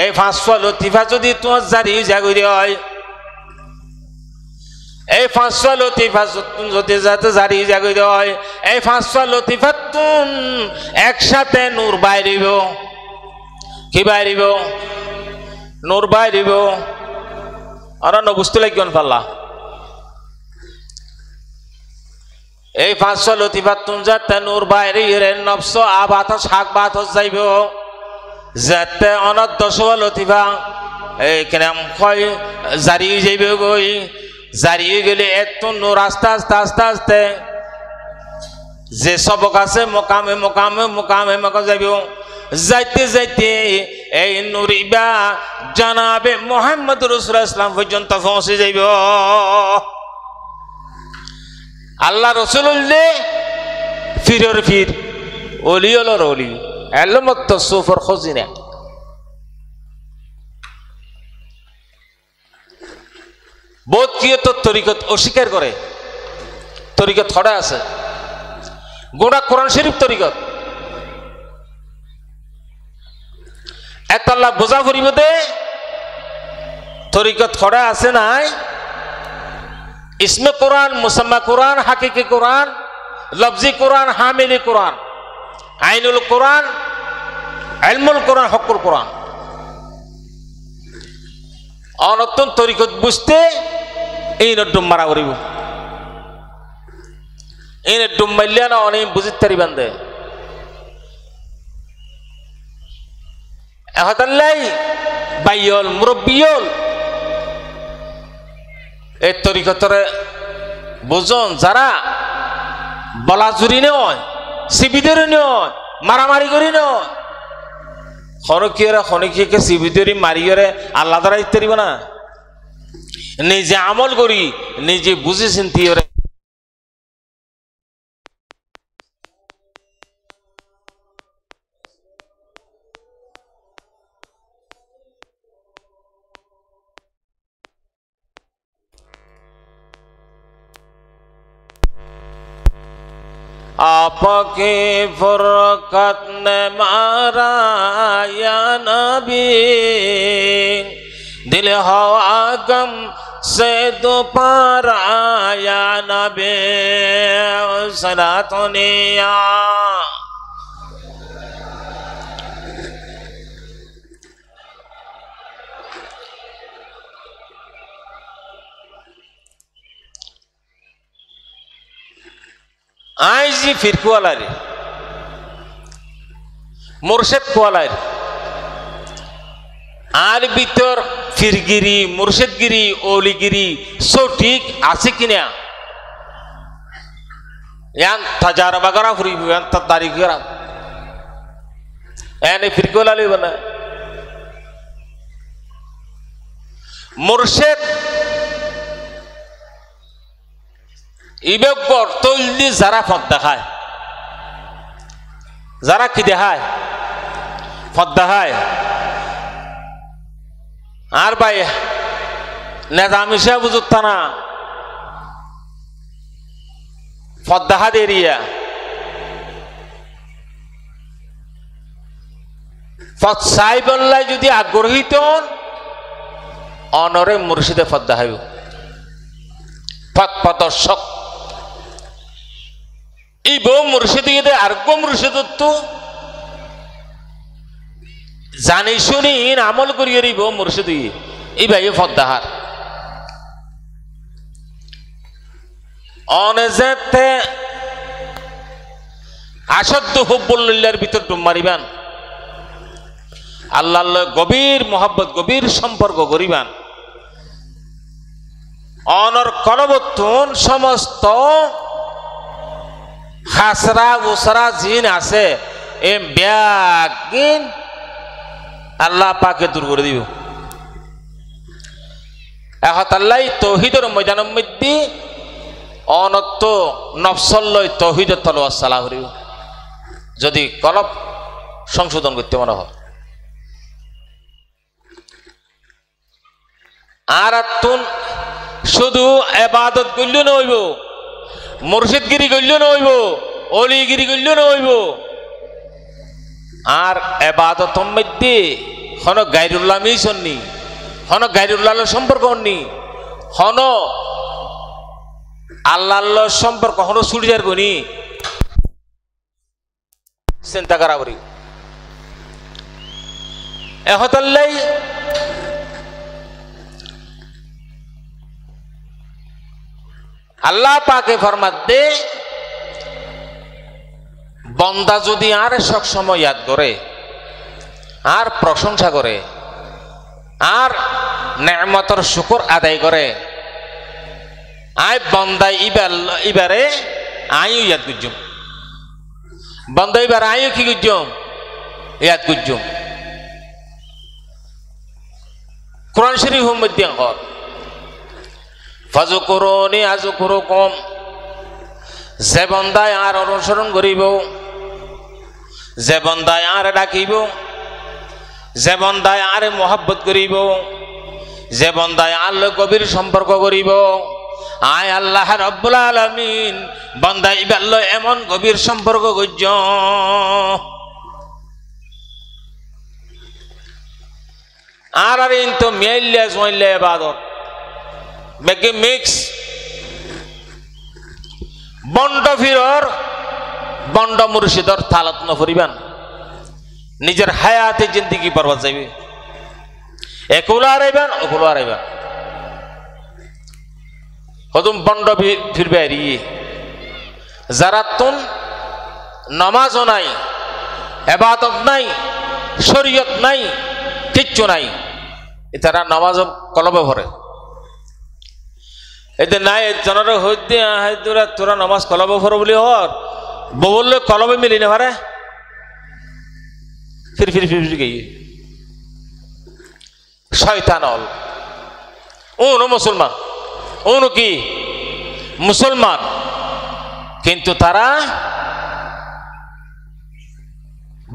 এই 500 লতিফা যদি তোমার জারি জাগরি হয় এই 500 লতিফা যদি যাতে জারি জাগরি হয় এই 500 লতিফা তুন একসাথে নূর বাইরিব কি বাইরিব নূর বাইরিব আর ন বুঝতে লাগিন পাল্লা এই 500 লতিফা তুন যাতে নূর বাইরে নফস আবাত শাক বাত যাইব যাতে অনত 10 লতিফা এইখানে কয় জারি যাইবে গই জারি গেলে এত নূর আস্তে আস্তে আস্তে আস্তে যে সবক আছে মোকামে যাইব যাইতে যাইতে এই নূরিবা জনাবে মুহাম্মদ রাসূলুল্লাহ সাল্লাল্লাহু আলাইহি পর্যন্ত পৌঁছে যাইব আল্লাহ রসুল্লাহ ফিরর ফির ওলিয়লর ওলি এলমত সুফর খজিনা বোধ কিয়ে তো তরিকত অস্বীকার করে তরিকত ছড়া আছে গোটা কোরআন শরীফ তরিকত এত আল্লাহ বোঝা করিব দে তরিকত ছড়া আছে নাই इसमें कुरान मुसम्मा कुरान हकीकी कुरान लफ्जी कुरान हामिली कुरान आइनुल कुरान इल्मुल कुरान हकुल कुरान और नतुन तरिकत बुझते এই ডুম মারা করিব এই ডুম মাইলিয়া না অনেক বুঝিতে পারিবেন দে এহতাল্লাই বাইয়ল মুরব্বিয়ল এই তরিকতরে বুঝন যারা বলাজুরি নয় সিবিদরি নয় মারামারি করি নয় খনকিকে সিবিদরি মারিয়রে আল্লাহ দ্বারা ইত্যাদি না নিজে আমল করি নিজে বুঝে চিন্তি आपके फुरकत ने मारा या नबी दिल हवा गम से दोपारा या नबी सलातुनिया आईजी फिर कुआलारी मुर्शिद कुआलारी आर भीतर फिरगिरी मुर्शिदगिरी ओलीगिरी सठिक আছে কিনা यान तजारबा करा फ्री यान तारीख करा एने फिर कुआलाली बना मुर्शिद ইবেকর তৈলি যারা ফদ দেখায় যারা কি দেখায় ফদ দেখায় আর ভাই নেজামি সাহেব বুঝতা না ফদ দেখা দেরিয়া ফদ সাহেবল্লাই যদি আগ্রহীত অনরে মুর্শিদে ফদ দেখাইব ফদ প্রদর্শক ইবো মুর্শিদ আর গো মুর্শিদ তো জানি শুনি আমল করিয়ে ইব মুর্শিদ এই ভাই ফদ্দাহার অনেজেতে আসাধ্য হুব্বুল্লাহর ভিতর ডুব মারিবান আল্লাহ গভীর মোহাব্বত গভীর সম্পর্ক করিবান অনর কলবতুন সমস্ত খাসরা উসরা জিন আছে এ ব্যাগিন আল্লাহ পাকে দূর করে দিব এহতাল্লাই তৌহিদের ময়দানের মধ্যে অনত্ত নফসল্লয় তৌহিদের তলোয়ার চালা করিব যদি কলব সংশোধন করতে মনে হয় আর তুন শুধু ইবাদত করলে নইব মুর্শিদগিরি করলে নইব অলিগিরি করলে নইব আর ইবাদতের মধ্যে হন গায়রুল্লাহ মিশননি হন গায়রুল্লাহর সম্পর্ক হননি হন আল্লাহর সম্পর্ক হন ছুটি যার গনি চিন্তা করা করি এহতাল্লাই আল্লাহ পাকে ফরমাত দে বন্দা যদি আর সব সময় ইয়াদ করে আর প্রশংসা করে আর নেমতর শুকর আদায় করে আয় বন্দা ইবারে আয়ু ইয়াদ গুজুম বন্দা এবার আয়ু কি গুজুম ইয়াদ গুজুম কোরআন শরীফ মধ্যে কর ফাজকুরুনি আযকুরুকুম যে বন্দায় আর অনুসরণ করিব যে বন্দায় আর ডাকিব যে বন্দায় আর মোহাব্বত করিব যে বন্দায় আল্লাহ গভীর সম্পর্ক করিব আয় আল্লাহ রাব্বুল আলামিন বন্দায় ইবাল্লাহ এমন গভীর সম্পর্ক গজ্জ আর আর ইনতো মিয়াইল্লা জমাইল্লা ইবাদত মেকে মিক্স বন্ড ফিরর বন্ড মুর্শিদর তালাত নফরিবান নিজের হায়াতে জিন্দিগি বরবাদ যাইবে একুলা আরাইবান ওকুলা আরাইবান হদুম বন্ড ফিরবে আরি যারা তুন নামাজও নাই ইবাদত নাই শরীয়ত নাই, কিচ্ছু নাই, তারা নামাজ কলবে ভরে। এতে নাই জনের হইতে তোরা নামাজ কলবে ভরে বলি হর বললে কলবে মিলি না পারে, ফির ফির ফির ফির গিয়ে শয়তান হল। উনো মুসলমান, উনো কি মুসলমান, কিন্তু তারা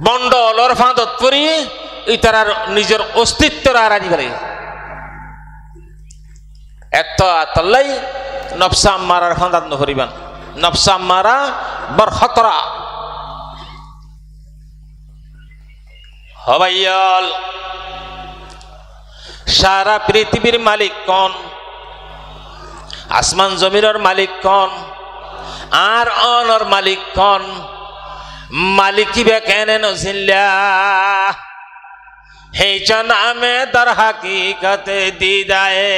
বন্ড অলর ফাঁদত পরি তারা নিজের অস্তিত্ব রাজি করে। এত আতাল্লাই নফসা আম্মারার ফাঁদাত নকরিবান, নফসা আম্মারা বর খতরা হবাইয়াল। সারা পৃথিবীর মালিক কোন? আসমান জমিনের মালিক কোন? আর অনর মালিক কোন? মালিকি বে কেন নজিল্লা হে নামে দর হাকিকতে দিদায়ে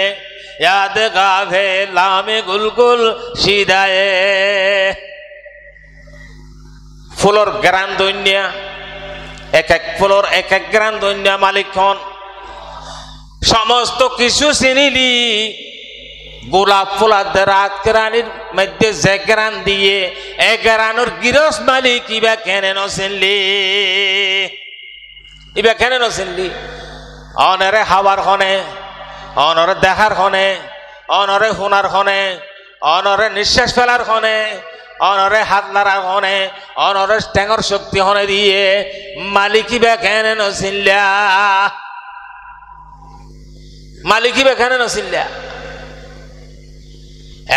याद गावे लामे गुलगुल सीधाए। ফুলর গ্রান দৈন্যা এক এক ফুলর এক এক গ্রান দৈন্যা মালিক হন। সমস্ত কিছু চিনিলি গোলাপ ফুলাদের রাত কেরানির মধ্যে যে গ্রান দিয়ে এক গ্রানোর গিরস মালিক ইবা কেন নচিনলি, ইবা কেন নচিনলি? অনেরে হাওয়ার হনে, অনরে দেখার হনে, অনরে শোনার হনে, অনরে নিঃশ্বাস ফেলার হনে, অনরে হাত নাড়ার হনে, অনরে টেঙর শক্তি হনে দিয়ে মালিকি বে কেন নচিনলা, মালিকি বে কেন নচিনলা?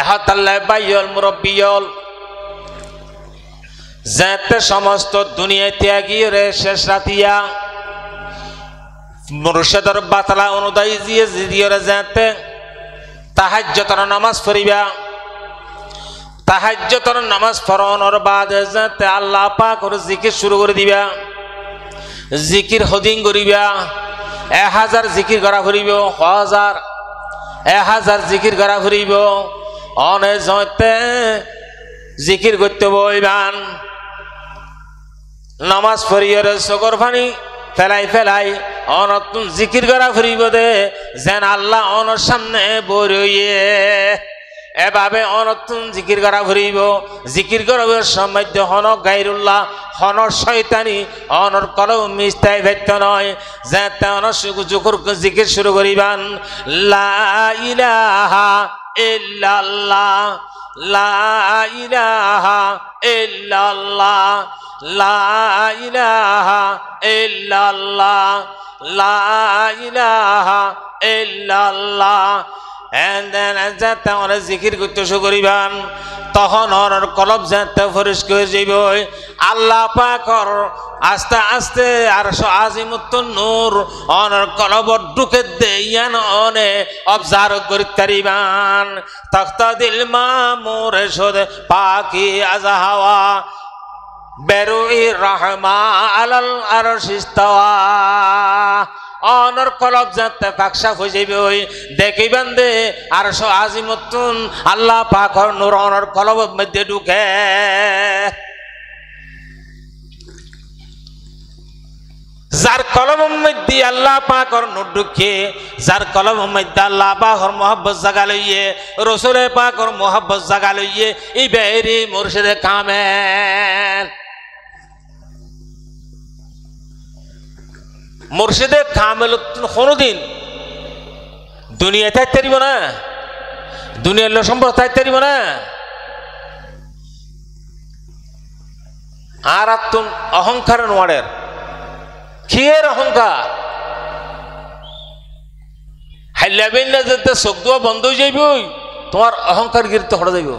এহতাল্লাহ বাইয়ল মুরব্বিয়ল যাতে সমস্ত দুনিয়া ত্যাগী রে শেষ রাতিয়া মুর্শিদের বাতলা অনুযায়ী দিয়ে জিদিয়রে যাতে তাহাজ্জুদের নামাজ পড়িবা, তাহাজ্জুদের নামাজ পড়ানোর বাদে যাতে আল্লাহ পাকের জিকির শুরু করে দিবা, জিকির হদিং করিবা। 1000 জিকির করা ফুরিব, 1000 জিকির করা ফুরিব। অনে যাতে জিকির করতে বইবান, নামাজ পড়িয়রে চোখের পানি ফেলাই ফেলাই অনতুন জিকির করা ফুরিব দে যেন আল্লাহ অনর সামনে বইয়ে এভাবে অনতুন জিকির করা ফুরিব। জিকির করার সময় হন গাইরুল্লাহ হনর শয়তানি অনর কলম মিস্তাই ভেত্য নয় যাতে অনর জুকুর জিকির শুরু করিবান। লা ইলাহা ইল্লাল্লাহ, লা ইলাহা ইল্লাল্লাহ, লা ইলাহা ইল্লাল্লাহ, লা ইলাহা ইল্লাল্লাহ। যাতে আমরা জিকির করতে শুরু করিবান তখন ওর কলব যাতে পরিষ্কার হয়ে যাইব। আল্লাহ পাকর আস্তে আস্তে আর আজিমুত্তুন নূর অনর কলবর ঢুকে দেয়ান অনে অবজার্ভ করিতে পারিবান। তখতা দিল মামুর শোধ পাকি আজহাওয়া বেরুই রহমা আলাল আরশিস্তাওয়া। অনর কলব যাতে পাকশা হয়ে যাবে ওই দেখিবেন দে আর আজিমুত্তুন আল্লাহ পাকর নূর অনর কলবের মধ্যে ঢুকে। যার কলমের মধ্যে আল্লাহ পাকর নূর ঢুকে, যার কলমের মধ্যে আল্লাহ পাকর মোহাব্বত জাগা লইয়ে, রসুল পাকর মোহাব্বত জাগা লইয়ে এই বেরি মুর্শিদে কামেল। মুর্শিদে কামেল কোনদিন দুনিয়া থাকতে পারিব না, দুনিয়ার লোক সম্পর্ক থাকতে পারিব না। আর আত্ম অহংকার নোয়ারের কিয়ের অহংকার হাইলাবেন না যেতে চোখ দোয়া বন্ধ হয়ে যাইব, তোমার অহংকার গিরতে হড়ে যাইব।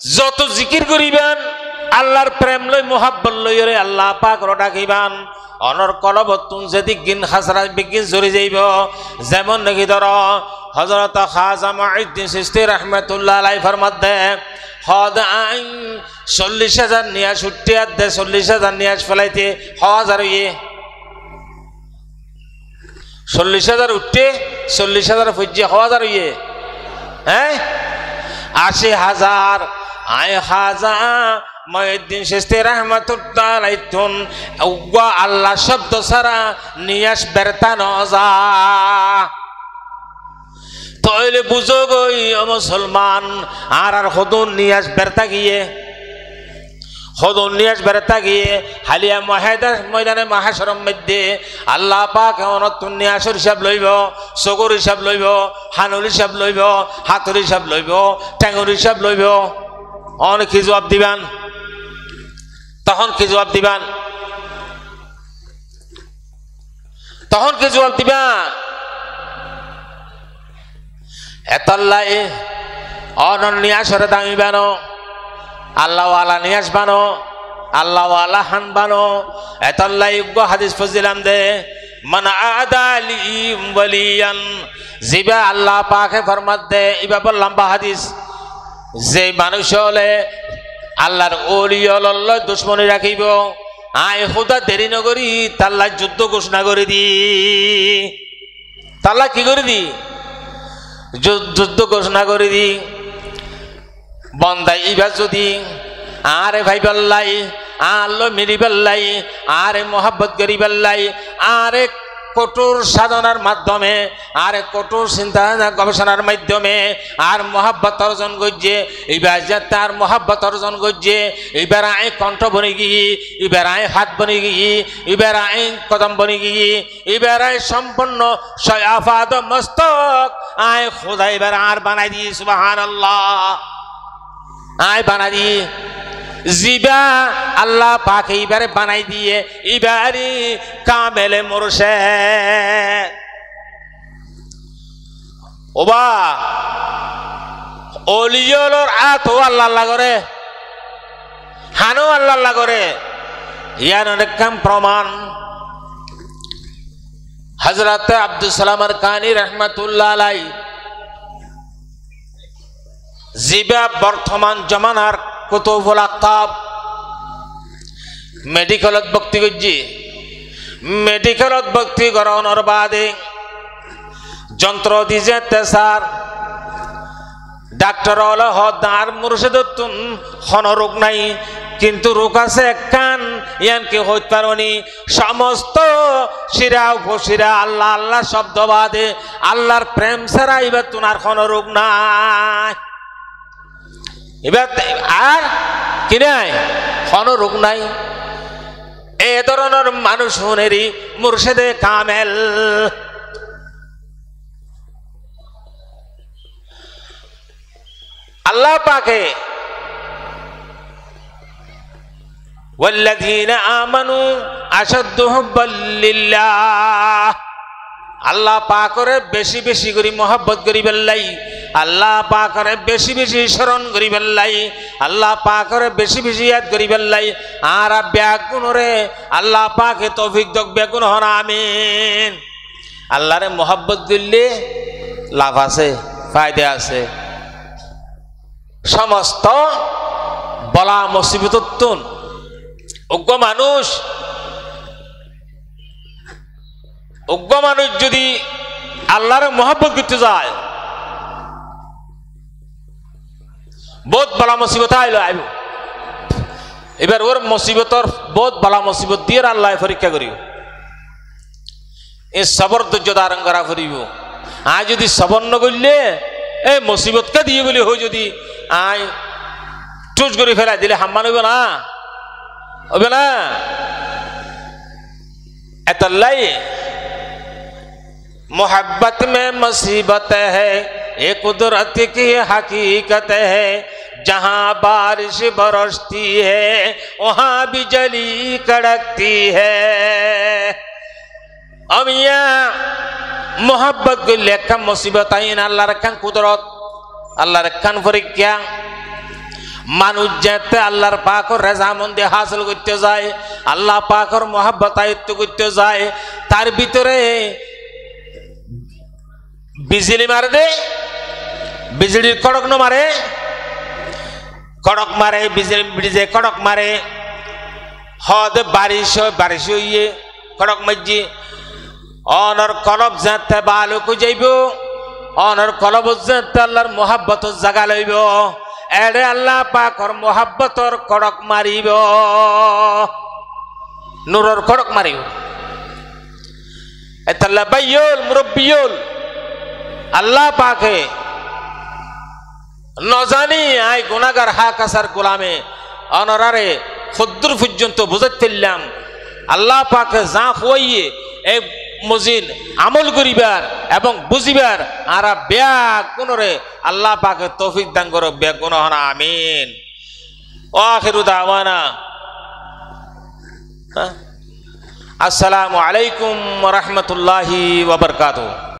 যত জিকির করিবেন আল্লাহর প্রেম লই মোহাব্বত লই আল্লাহ পাক ডাকিবান অনর কলবতুন যদি গিন হাসরা বিগিন জড়ি যাইব। যেমন নাকি ধর হযরত খাজা মুঈদ্দিন চিশতি রাহমাতুল্লাহ আলাইহি ফরমাতে হদ আইন 40,000 নিয়াজ উঠিয়া দে 40,000 নিয়াজ ফলাইতে 1000 ইয়ে 40,000 উঠতে 40,000 ফুজিয়ে 1000 ইয়ে হ্যাঁ 80,000 আয় খাজা মুঈনুদ্দিন চিশতি রাহমাতুল্লাহ আলাইহিন উগ্গা আল্লাহ শব্দ ছাড়া নিয়াস বেরতা নজা তইলে বুঝো গই মুসলমান আর হদুন নিয়াস বেরতা গিয়ে হদুন নিয়াস বেরতা গিয়ে হালিয়া ময়দানে মাহাশরম মধ্যে আল্লাহ পাক অনতুন নিয়াসর হিসাব লইব সগর হিসাব লইব হানুর হিসাব লইব হাতুর হিসাব লইব ট্যাঙ্গুর হিসাব লইব অনেক কি জবাব দিবান তখন কি জবাব দিবান তখন কি জবাব দিবা এতল্লাই অনন্যাসরে দামি বানো আল্লাহ আলা নিয়াস বানো আল্লাহ আলা হান বানো এতল্লাই উগ্র হাদিস ফজিলাম দে মান আদালি ওয়ালিয়ান জিবা আল্লাহ পাকে ফরমাত দে ইবা বললাম বা হাদিস যে মানুষ হলে আল্লাহর ওলি হল দুশ্মনী রাখিব আয় খুদা দেরি নগরী তাল্লা যুদ্ধ ঘোষণা করে দি তাল্লা কি করে দি যুদ্ধ ঘোষণা করে দি বন্দাই ইবা যদি আরে ভাই বললাই আল্লো মিরি বললাই আরে মোহাব্বত করি বললাই আরে কঠোর সাধনার মাধ্যমে আর কঠোর চিন্তা গবেষণার মাধ্যমে আর মহাব্বত অর্জন করছে এবার যে তার মহাব্বত অর্জন করছে এবার আয় কণ্ঠ বনে গিয়ে এবার আয় হাত বনে গিয়ে এবার আয় কদম বনে গিয়ে এবার আয় সম্পূর্ণ আফাদ মস্তক আয় খোদা এবার আর বানাই দিয়ে সুবহানাল্লাহ আয় বানাই দিয়ে জিবা আল্লাহ পাক এইবারে বানাই দিয়ে এবারে কামেলে মুরশেদ ওবা ওলিয়লর আতো আল্লাহ করে হানো আল্লাহ করে ইয়ার অনেক কাম প্রমাণ হযরত আব্দুল সালাম আরকানি রাহমাতুল্লাহ আলাইহি জিবা বর্তমান জমানার কুতুবুল আকতাব মেডিকেলত ভক্তি করছি মেডিকেলত ভক্তি করানোর বাদে যন্ত্র দিছে তেসার ডাক্তার হল হদার মুর্শিদতুন হন রোগ নাই কিন্তু রোগ আছে একখান ইয়ানকে হইতে পারনি সমস্ত শিরা উপশিরা আল্লাহ আল্লাহ শব্দ বাদে আল্লাহর প্রেম ছাড়া এবার তোমার কোন রোগ নাই এবার আর কি নাই কোন রোগ নাই এ ধরনের মানুষ হনেরই মুর্শিদে কামেল আল্লাহ পাকে ওয়াল্লাযীনা আমানু আশাদ্দু হুব্বাল লিল্লাহ আল্লাহ পাকরে বেশি বেশি করে মহব্বত করি বেল্লাই আল্লাহ পাকরে বেশি বেশি স্মরণ করি বেল্লাই আল্লাহ পাকরে বেশি বেশি ইয়াদ করি বেল্লাই আর ব্যাগুণরে আল্লাহ পাকে তৌফিক দক ব্যাগুণ হন আমিন আল্লাহরে মহব্বত করলে লাভ আছে ফায়দা আছে সমস্ত বলা মুসিবতুন অজ্ঞ মানুষ যদি আল্লাহর মহব্বত করতে যায় বহুত বলা মুসিবত আইলো আইব এবার ওর মুসিবতর বহুত বলা মুসিবত দিয়ে আল্লাহ পরীক্ষা করিব এই সবর ধৈর্য ধারণ করা করিব আয় যদি সবর ন করলে এই মুসিবতকে দিয়ে বলি হই যদি আয় টুস করে ফেলাই দিলে হাম্মান হইব না হবে না এতলাই मोहब्बत में मुसीबत है ये कुदरत की हकीकत है जहाँ बारिश बरसती है वहाँ बिजली कड़कती है अमिया मोहब्बत को लेकर मुसीबत आई ना अल्लाह रखन कुदरत अल्लाह रखन परीक्षा মানুষ যেতে আল্লাহর পাকের রেজামন্দি হাসিল করতে যায় আল্লাহ পাকের মোহাব্বত আয়ত্ত করতে যায় তার ভিতরে বিজলি মারে দে বিজলির কড়ক ন মারে কড়ক মারে বিজলি বিজে কড়ক মারে হদ বারিশ হইয়ে কড়ক মাজি অনর কলব যেতে বালুক যাইব অনর কলব যেতে আল্লাহর মোহাব্বত জাগা লইব এড়ে আল্লাহ পাকর মোহাব্বতর কড়ক মারিব নূরর কড়ক মারিব এতাল্লা বাইয়ুল মুরব্বিয়ুল আল্লাহ পাকে নজানি আই গুনাহগার হাক আসার গোলামে অনরারে খুদ্দুর পর্যন্ত বুঝাইতেলাম আল্লাহ পাকে যা হইয়ে এই মজিন আমল করিবার এবং বুঝিবার আরা ব্যাগ কোনরে আল্লাহ পাকে তৌফিক দান করো ব্যাগ কোন হনা আমিন ও আখিরু দাওয়ানা আসসালামু আলাইকুম ওয়া রাহমাতুল্লাহি ওয়া বারাকাতুহু।